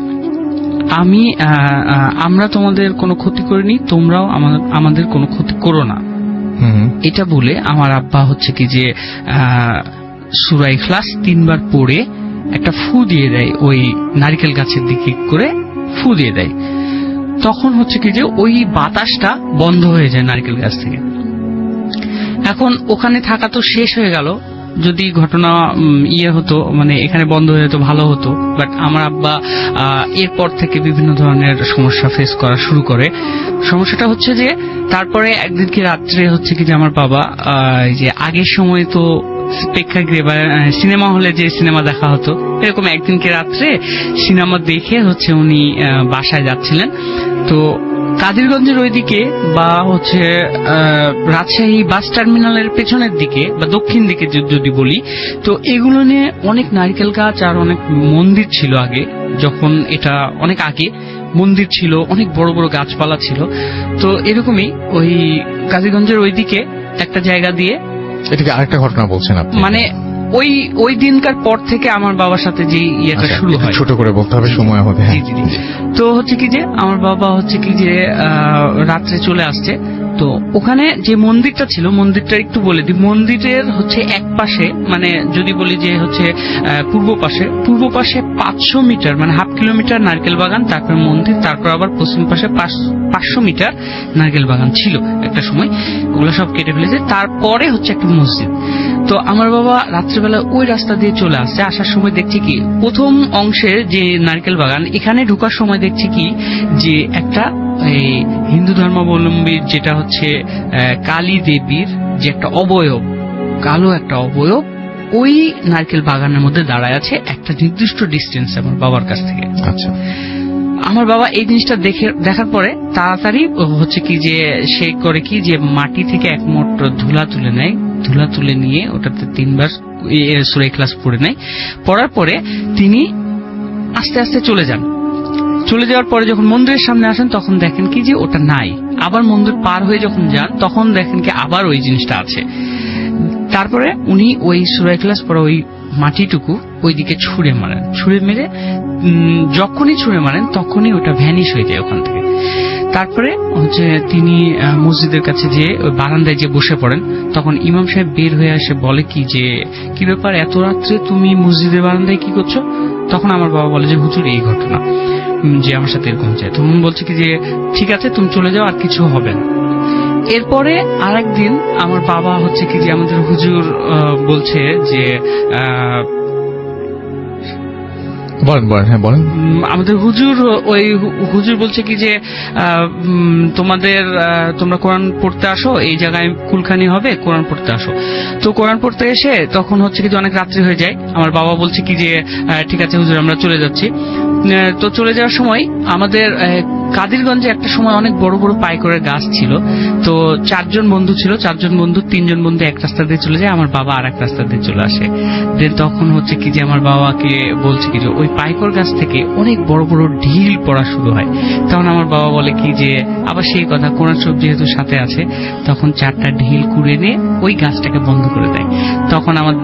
আমরা তোমাদের কোনো ক্ষতি করিনি, তোমরাও আমাদের কোনো ক্ষতি করো না। এটা বলে আমার আব্বা হচ্ছে কি যে সূরা ইখলাস 3 বার পড়ে একটা ফু দিয়ে দেয়, ওই নারিকেল গাছের দিকে করে ফু দিয়ে দেয়। তখন হচ্ছে কি যে ওই বাতাসটা বন্ধ হয়ে যায় নারিকেল গাছ থেকে। এখন ওখানে থাকা তো শেষ হয়ে গেল, যদি ঘটনা হতো মানে এখানে বন্ধ হয়ে যেত ভালো হতো, বাট আমার আব্বা এরপর থেকে বিভিন্ন ধরনের সমস্যা ফেস করা শুরু করে। সমস্যাটা হচ্ছে যে তারপরে একদিন কি রাত্রে হচ্ছে কি যে আমার বাবা যে আগের সময় তো প্রেক্ষাগৃহে বা সিনেমা হলে যে সিনেমা দেখা হতো, এরকম একদিনকে রাত্রে সিনেমা দেখে হচ্ছে উনি বাসায় যাচ্ছিলেন। তো কাদিরগঞ্জের ওইদিকে বা হচ্ছে রাজশাহী বাস টার্মিনালের পেছনের দিকে বা দক্ষিণ দিকে যদি বলি, তো এগুলো নিয়ে অনেক নারকেল গাছ আর অনেক মন্দির ছিল আগে, যখন এটা অনেক আগে মন্দির ছিল, অনেক বড় বড় গাছপালা ছিল। তো এরকমই ওই কাদিরগঞ্জের ওইদিকে একটা জায়গা দিয়ে, এটাকে আরেকটা ঘটনা বলছেন আপনি, মানে ওই দিনকার পর থেকে আমার বাবার সাথে যে ইয়েটা শুরু হয়, ছোট করে বলতে হবে সময় হবে। তো হচ্ছে কি যে আমার বাবা হচ্ছে কি যে রাত্রে চলে আসছে। তো ওখানে যে মন্দিরটা ছিল, মন্দিরটা একটু বলে দিই, মন্দিরের হচ্ছে এক পাশে মানে যদি বলি যে হচ্ছে পূর্ব পাশে 500 মিটার মানে হাফ কিলোমিটার নারকেল বাগান, তারপর মন্দির, তারপর আবার পশ্চিম পাশে 500 মিটার নারকেল বাগান ছিল একটা সময়, ওগুলো সব কেটে ফেলেছে। তারপরে হচ্ছে একটা মসজিদ। তো আমার বাবা রাত্রেবেলা ওই রাস্তা দিয়ে চলে আসছে, আসার সময় দেখছি কি প্রথম অংশের যে নারকেল বাগান, এখানে ঢোকার সময় দেখছি কি যে একটা এই হিন্দু ধর্মাবলম্বীর যেটা হচ্ছে কালী দেবীর যে একটা অবয়ব, কালো একটা অবয়ব ওই নারকেল বাগানের মধ্যে দাঁড়ায় আছে একটা নির্দিষ্ট ডিস্টেন্স আমার বাবার কাছ থেকে। আচ্ছা, আমার বাবা এই জিনিসটা দেখার পরে তাড়াতাড়ি হচ্ছে কি যে সে করে কি যে মাটি থেকে এক মোট ধুলা তুলে নেয়, ধুলা তুলে নিয়ে ওটাতে 3 বার সূরা ইখলাস পড়ে নেয়। পড়ার পরে তিনি আস্তে আস্তে চলে যান। চলে যাওয়ার পরে যখন মন্দিরের সামনে আসেন তখন দেখেন কি যে ওটা নাই। আবার মন্দির পার হয়ে যখন যান তখন দেখেন কি আবার ওই জিনিসটা আছে। তারপরে উনি ওই সূরা ইখলাস পড়া ওই মাটিটুকু ওইদিকে ছুঁড়ে মারেন। ছুঁড়ে মেরে যখনই ছুঁড়ে মারেন তখনই ওটা ভ্যানিশ হয়ে যায় ওখান থেকে। তারপরে হচ্ছে তিনি মসজিদের কাছে যে ওই বারান্দায় যে বসে পড়েন, তখন ইমাম সাহেব বের হয়ে আসে, বলে কি যে কি ব্যাপার এত রাত্রে তুমি মসজিদের বারান্দায় কি করছো? তখন আমার বাবা বলে যে হুজুর এই ঘটনা, যে আমার সাথে এরকম চাই। তখন বলছে কি যে ঠিক আছে তুমি চলে যাও, আর কিছু হবে না। এরপরে আরেকদিন আমার বাবা হচ্ছে কি যে আমাদের হুজুর বলছে যে বলেন। আমাদের হুজুর বলছে কি যে তোমরা কোরআন পড়তে আসো, এই জায়গায় কুলখানি হবে, কোরআন পড়তে আসো। তো কোরআন পড়তে এসে তখন হচ্ছে কি যে অনেক রাত্রি হয়ে যায়। আমার বাবা বলছে কি যে ঠিক আছে হুজুর আমরা চলে যাচ্ছি। তো চলে যাওয়ার সময় আমাদের কাদিরগঞ্জে একটা সময় অনেক বড় বড় পাইকরের গাছ ছিল। তো 4 জন বন্ধু ছিল, 4 জন বন্ধু, 3 জন বন্ধু এক রাস্তা দিয়ে চলে যায়, আমার বাবা আর এক রাস্তা দিয়ে চলে আসে। দেন তখন হচ্ছে কি যে আমার বাবাকে বলছে কি যে ওই পাইকর গাছ থেকে অনেক বড় বড় ঢিল পড়া শুরু হয়। তখন আমার বাবা বলে কি যে আবার সেই কথা, কোরআন শরীফ যেহেতু সাথে আছে, তখন 4টা ঢিল কুড়ে নিয়ে ওই গাছটাকে বন্ধ করে দেয়। তখন আমার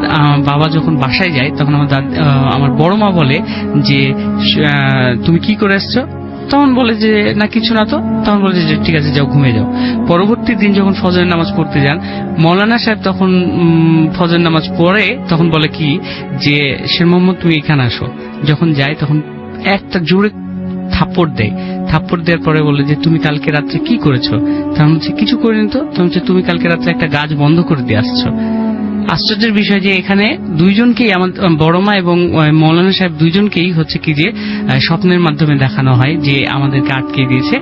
বাবা যখন বাসায় যায় তখন আমার বড় মা বলে যে তুমি কি করে এসছো? তখন বলে যে না কিছু না। তো তখন বলে যে ঠিক আছে যাও ঘুমিয়ে যাও। পরবর্তী দিন যখন ফজরের নামাজ পড়তে যান, মৌলানা সাহেব তখন ফজরের নামাজ পড়ে তখন বলে কি যে শের মোহাম্মদ তুমি এখানে আসো। যখন যায় তখন একটা জোরে থাপ্পড় দেয়। থাপ্পড় দেওয়ার পরে বলে যে তুমি কালকে রাত্রে কি করেছো? তখন হচ্ছে কিছু করিনি তো। তখন হচ্ছে তুমি কালকে রাত্রে একটা গাছ বন্ধ করে দিয়ে আসছো। আশ্চর্যের বিষয় যে এখানে দুইজনকেই আমাদের বড় মা এবং মৌলানা সাহেব দুইজনকেই হচ্ছে কি যে স্বপ্নের মাধ্যমে দেখানো হয় যে আমাদেরকে আটকে দিয়েছে,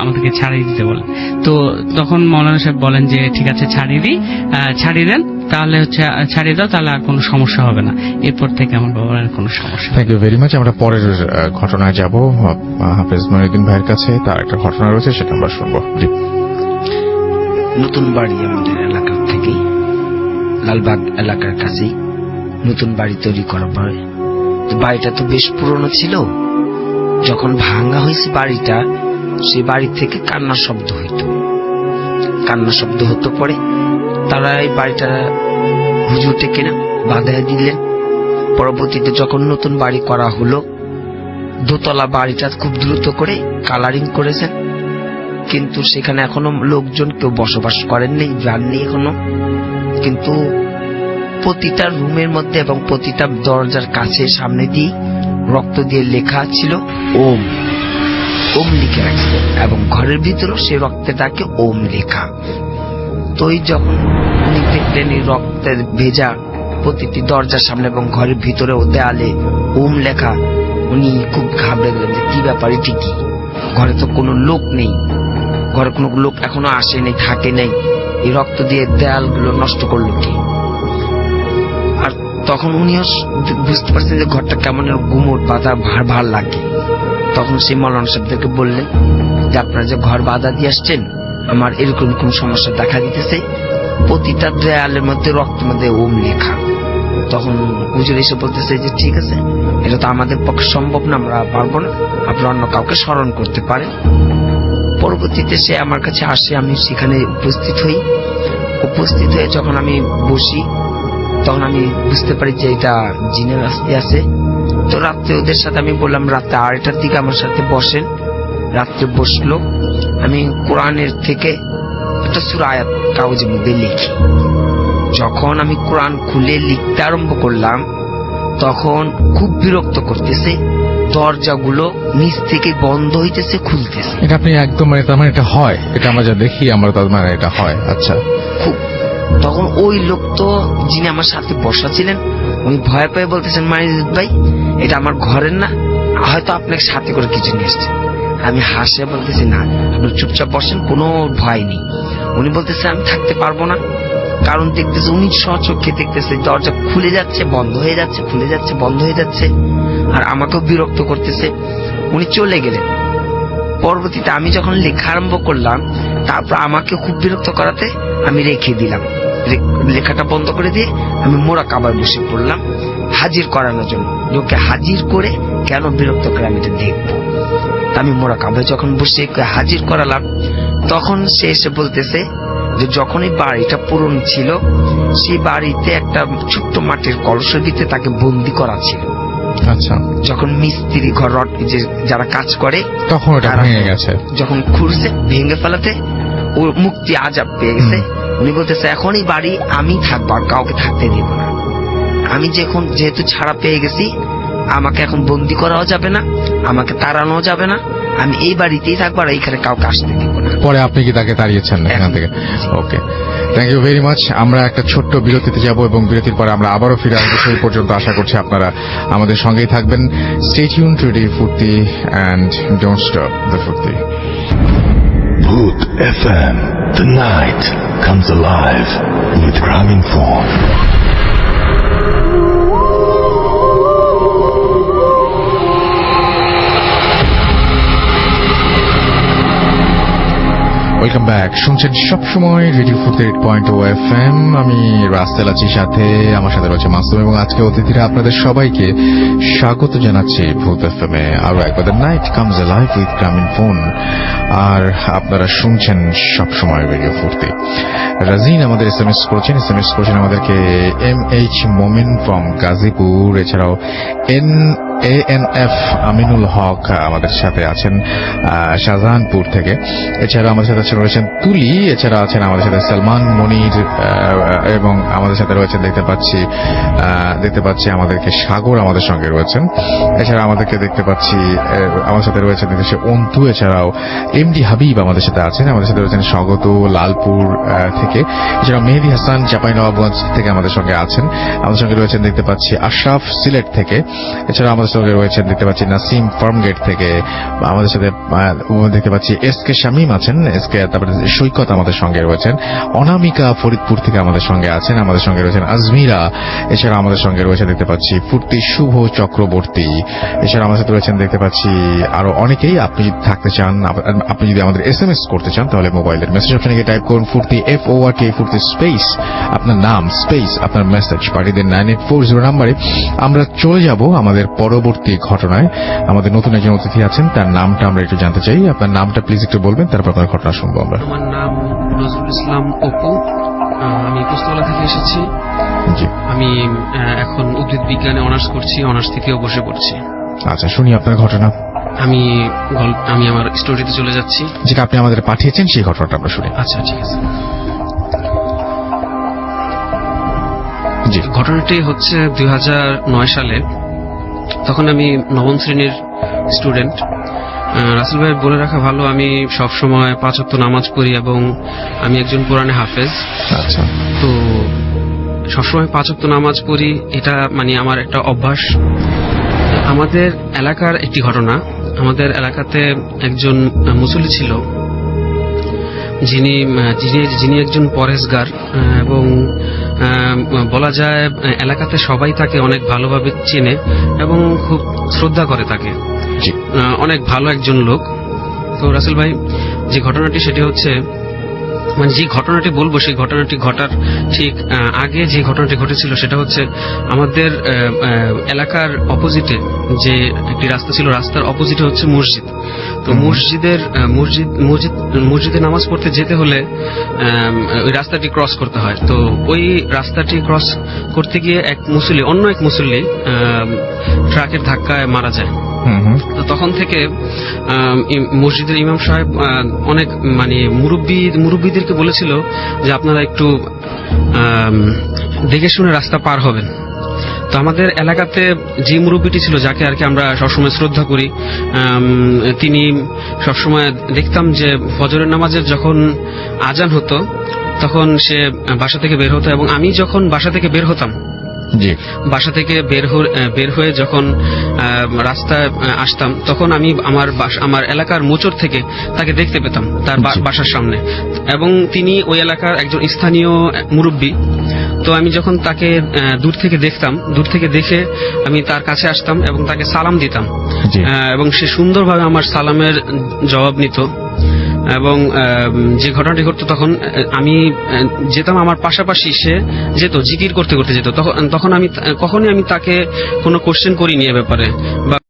আমাদেরকে ছাড়িয়ে দিতে বলে। তো তখন মৌলানা সাহেব বলেন যে ঠিক আছে ছাড়িয়ে দেন, তাহলে হচ্ছে ছাড়িয়ে দাও, তাহলে আর কোনো সমস্যা হবে না। এরপর থেকে আমার বাবার আর কোনো সমস্যা হবে না। Thank you very much. আমরা পরের ঘটনায় যাব হাফেজ মঈনুদ্দিন ভাইয়ের কাছে। তার একটা ঘটনা রয়েছে, সেটা আমরা শুনবো। জি। নতুন বাড়ি আমাদের এলাকার থেকে, লালবাগ এলাকার কাছেই নতুন বাড়ি তৈরি করার পরে তো বাড়িটা তো বেশ পুরনো ছিল। যখন ভাঙা হয়েছে বাড়িটা, সেই বাড়ি থেকে কান্নার শব্দ হতো। পরে তারা এই বাড়িটা হুজুরকে কিনা বাঁধায় দিলেন। পরবর্তীতে যখন নতুন বাড়ি করা হলো, দোতলা বাড়িটা খুব দ্রুত করে কালারিং করেছেন, কিন্তু সেখানে এখনো লোকজন কেউ বসবাস করেননি, যাননি এখনো। কিন্তু প্রতিটা রুমের মধ্যে এবং প্রতিটা দরজার কাছে সামনে দিয়ে রক্ত দিয়ে লেখা ছিল ওম লিখে রাখছে, এবং ঘরের ভিতরেও সেই রক্তটাকে ওম লেখা। তো যখন উনি দেখলেন এই রক্তের ভেজা প্রতিটি দরজার সামনে এবং ঘরের ভিতরে ও দেয়ালে ওম লেখা, উনি খুব ঘাবড়ে গেলেন যে কি ব্যাপার, এটি কি? ঘরে তো কোনো লোক নেই, ঘরে কোনো লোক এখনো আসে নেই, থাকে নেই, এই রক্ত দিয়ে দেয়ালগুলো নষ্ট করলো কি? আর তখন উনিও বুঝতে পারছেন যে ঘরটা কেমন গুমোট বাঁধা ভার লাগে। তখন সেই মৌলানা সাহেবদেরকে বললেন যে আপনারা যে ঘর বাঁধা দিয়ে আসছেন, আমার এরকম কোন সমস্যা দেখা দিতেছে, প্রতিটা দেয়ালের মধ্যে রক্তের মধ্যে ওম লেখা। তখন হুজুর এসে বলতেছে যে ঠিক আছে, এটা তো আমাদের পক্ষে সম্ভব না, আমরা পারবো না, আপনি অন্য কাউকে স্মরণ করতে পারেন। পরবর্তীতে সে আমার কাছে আসে, আমি সেখানে উপস্থিত হয়ে যখন আমি বসি, তখন আমি বুঝতে পারি যে এটা জিনের আস্তি আছে। তো রাত্রে ওদের সাথে আমি বললাম রাত্রে 8টার দিকে আমার সাথে বসেন। রাত্রে বসলো, আমি কোরআনের থেকে একটা সূরা আয়াত কাগজের মধ্যে লিখি। যখন আমি কোরআন খুলে লিখতে আরম্ভ করলাম, তখন খুব বিরক্ত করতেছে, দরজাগুলো নিচ থেকে বন্ধ হইতেছে, খুলতেছে। এটা আপনি একদম তার মানে এটা হয়, এটা আমরা যা দেখি আমরা তার মানে এটা হয়। আচ্ছা। খুব তখন ওই লোক তো যিনি আমার সাথে বসা ছিলেন, উনি ভয় পেয়ে বলতেছেন মাইনুদ্দিন ভাই, এটা আমার ঘরের না, হয়তো আপনাকে সাথে করে কিছু নিয়ে এসছেন। আমি হাসে বলতেছি না, আপনি চুপচাপ বসেন, কোনো ভয় নেই। উনি বলতেছে আমি থাকতে পারবো না, কারণ দেখতেছে উনি স্বচক্ষে দেখতেছে দরজা খুলে যাচ্ছে, বন্ধ হয়ে যাচ্ছে, খুলে যাচ্ছে, বন্ধ হয়ে যাচ্ছে, আর আমাকেও বিরক্ত করতেছে। উনি চলে গেলেন। পরবর্তীতে আমি যখন লেখা আরম্ভ করলাম, তারপর আমাকে খুব বিরক্ত করাতে আমি রেখে দিলাম। লেখাটা বন্ধ করে দিয়ে আমি মোরাকাবায় বসে পড়লাম হাজির করানোর জন্য। লোকে হাজির করে কেন বিরক্ত করে আমি এটা দেখবো। আমি মোরাকাবায় যখন বসে হাজির করালাম, তখন সে এসে বলতেছে যে যখন এই বাড়িটা পুরনো ছিল, সেই বাড়িতে একটা ছোট্ট মাটির কলসের ভিতরে তাকে বন্দি করা ছিল। আচ্ছা। যখন মিস্ত্রি ঘর যে যারা কাজ করে, তখন এটা ভেঙে গেছে। যখন খুঁড়ছে ভেঙে ফেলাতে ও মুক্তি আজাব পেয়ে গেছে। উনি বলতেছে এখন এই বাড়ি আমি থাকবো, আর কাউকে থাকতে দেব না। আমি যেহেতু ছাড়া পেয়ে গেছি, আমাকে এখন বন্দি করাও যাবে না, আমাকে তাড়ানো যাবে না, আমি এই বাড়িতেই থাকবো, আর এইখানে কাউকে আসতে দেব না। পরে আপনি কি তাকে তাড়িয়েছেন এখান থেকে? ওকে, থ্যাংক ইউ ভেরি মাচ। আমরা একটা ছোট্ট বিরতিতে যাব এবং বিরতির পরে আমরা আবারও ফিরে আসবো। সেই পর্যন্ত আশা করছি আপনারা আমাদের সঙ্গেই থাকবেন। স্টে টিউন টু রেডিও ফুর্তি এন্ড ডোন্ট স্টপ দ্য ফুর্তি। Booth FM. The night comes alive with Graminphone. Welcome back. শুনছেন সবসময় রেডিও ফুর্তি 8.0 FM। আমি রাস্তেল আছি, সাথে আমার সাথে রয়েছে মাসুম, এবং আজকে অতিথিরা আপনাদের সবাইকে স্বাগত জানাচ্ছি ভূত FM এ আরো একবার। The night comes alive with Grameenphone. আর আপনারা শুনছেন সবসময় রেডিও ফুর্তি। রাজিন আমাদের এসএমএস করেছেন আমাদেরকে MH মোমিন ফ্রম গাজীপুর। এছাড়াও ANF আমিনুল হক আমাদের সাথে আছেন শাহজাহানপুর থেকে। এছাড়া আমাদের সাথে রয়েছেন তুলি, এছাড়া আছেন আমাদের সাথে সালমান মনির, এবং আমাদের সাথে রয়েছেন দেখতে পাচ্ছি আমাদেরকে সাগর আমাদের সঙ্গে রয়েছেন। এছাড়া আমাদেরকে দেখতে পাচ্ছি আমাদের সাথে রয়েছেন অন্তু, এছাড়াও MD হাবিব আমাদের সাথে আছেন। আমাদের সাথে রয়েছেন স্বাগত লালপুর থেকে। এছাড়া মেহেদি হাসান চাঁপাইনবাবগঞ্জ থেকে আমাদের সঙ্গে আছেন। আমাদের সঙ্গে রয়েছেন দেখতে পাচ্ছি আশরাফ সিলেট থেকে। এছাড়া আমাদের সঙ্গে রয়েছেন দেখতে পাচ্ছি নাসিম ফার্মগেট থেকে। আমাদের সাথে দেখতে পাচ্ছি SK শামীম আছেন, তারপরে সৈকত আমাদের সঙ্গে রয়েছেন। অনামিকা ফরিদপুর থেকে আমাদের সঙ্গে আছেন। আমাদের সঙ্গে রয়েছেন আজমিরা। এছাড়া আমাদের সঙ্গে রয়েছে দেখতে পাচ্ছি ফুর্তি শুভ চক্রবর্তী। এছাড়া আমাদের সাথে রয়েছেন দেখতে পাচ্ছি আরো অনেকেই। আপনি যদি থাকতে চান, আপনি যদি আমাদের SMS করতে চান, তাহলে মোবাইলের মেসেজ অপশনে গিয়ে টাইপ করুন ফুর্তি FORT ফুর্তি স্পেস আপনার নাম স্পেস আপনার মেসেজ পাঠিয়ে দিন 9840 নাম্বারে। আমরা চলে যাব আমাদের পরবর্তী ঘটনায়। আমাদের নতুন একজন অতিথি আছেন, তার নামটা আমরা একটু জানতে চাই। আপনার নামটা প্লিজ একটু বলবেন, তারপর আপনার ঘটনা শুনবো আমরা। আমার নাম নজরুল ইসলাম অপু। আমি পোস্তলা থেকে এসেছি। জি, আমি এখন উদ্ভিদ বিজ্ঞানে অনার্স করছি, অনার্স থেকেও বসে পড়ছি। আচ্ছা, শুনি আপনার ঘটনা। আমি আমার স্টোরিতে চলে যাচ্ছি। যেটা আপনি আমাদের পাঠিয়েছেন সেই ঘটনাটা আমরা শুনি। আচ্ছা, ঠিক আছে। জি, ঘটনাটি হচ্ছে 2009 সালে। তখন আমি নবম শ্রেণীর স্টুডেন্ট। রাসেল ভাই বলে রাখা ভালো, আমি সব সময় 5 ওয়াক্ত নামাজ পড়ি এবং আমি একজন কোরআনে হাফেজ। আচ্ছা, তো সবসময় 5 ওয়াক্ত নামাজ পড়ি, এটা মানে আমার একটা অভ্যাস। আমাদের এলাকার একটি ঘটনা, আমাদের এলাকাতে একজন মুসল্লি ছিল যিনি একজন পরহেজগার, এবং বলা যায় এলাকাতে সবাই তাকে অনেক ভালোভাবে চেনে এবং খুব শ্রদ্ধা করে তাকে। জি, অনেক ভালো একজন লোক। তো রাসেল ভাই, যে ঘটনাটি সেটি হচ্ছে, মানে যে ঘটনাটি বলবো সেই ঘটনাটি ঘটার ঠিক আগে যে ঘটনাটি ঘটেছিল সেটা হচ্ছে আমাদের এলাকার অপোজিটে যে একটি রাস্তা ছিল, রাস্তার অপোজিটে হচ্ছে মসজিদ। তো মসজিদে নামাজ পড়তে যেতে হলে ওই রাস্তাটি ক্রস করতে হয়। তো ওই রাস্তাটি ক্রস করতে গিয়ে অন্য এক মুসল্লি ট্রাকের ধাক্কায় মারা যায়। তো তখন থেকে মসজিদের ইমাম সাহেব অনেক মানে মুরব্বীদেরকে বলেছিল যে আপনারা একটু দেখে শুনে রাস্তা পার হবেন। তো আমাদের এলাকাতে যে মুরব্বীটি ছিল, যাকে আর কি আমরা সবসময় শ্রদ্ধা করি, তিনি সবসময় দেখতাম যে ফজরের নামাজের যখন আজান হতো তখন সে বাসা থেকে বের হতো, এবং আমি যখন বাসা থেকে বের হতাম, বাসা থেকে বের হয়ে যখন রাস্তায় আসতাম, তখন আমি আমার এলাকার মোচড় থেকে তাকে দেখতে পেতাম তার বাসার সামনে, এবং তিনি ওই এলাকার একজন স্থানীয় মুরব্বী। তো আমি যখন তাকে দূর থেকে দেখতাম, দূর থেকে দেখে আমি তার কাছে আসতাম এবং তাকে সালাম দিতাম, এবং সে সুন্দরভাবে আমার সালামের জবাব নিত। এবং যে ঘটনাটি ঘটতো তখন আমি যেতাম, আমার পাশাপাশি সে যেত, জিকির করতে করতে যেত। তখন কখনই আমি তাকে কোনো কোশ্চেন করিনি এ ব্যাপারে, বা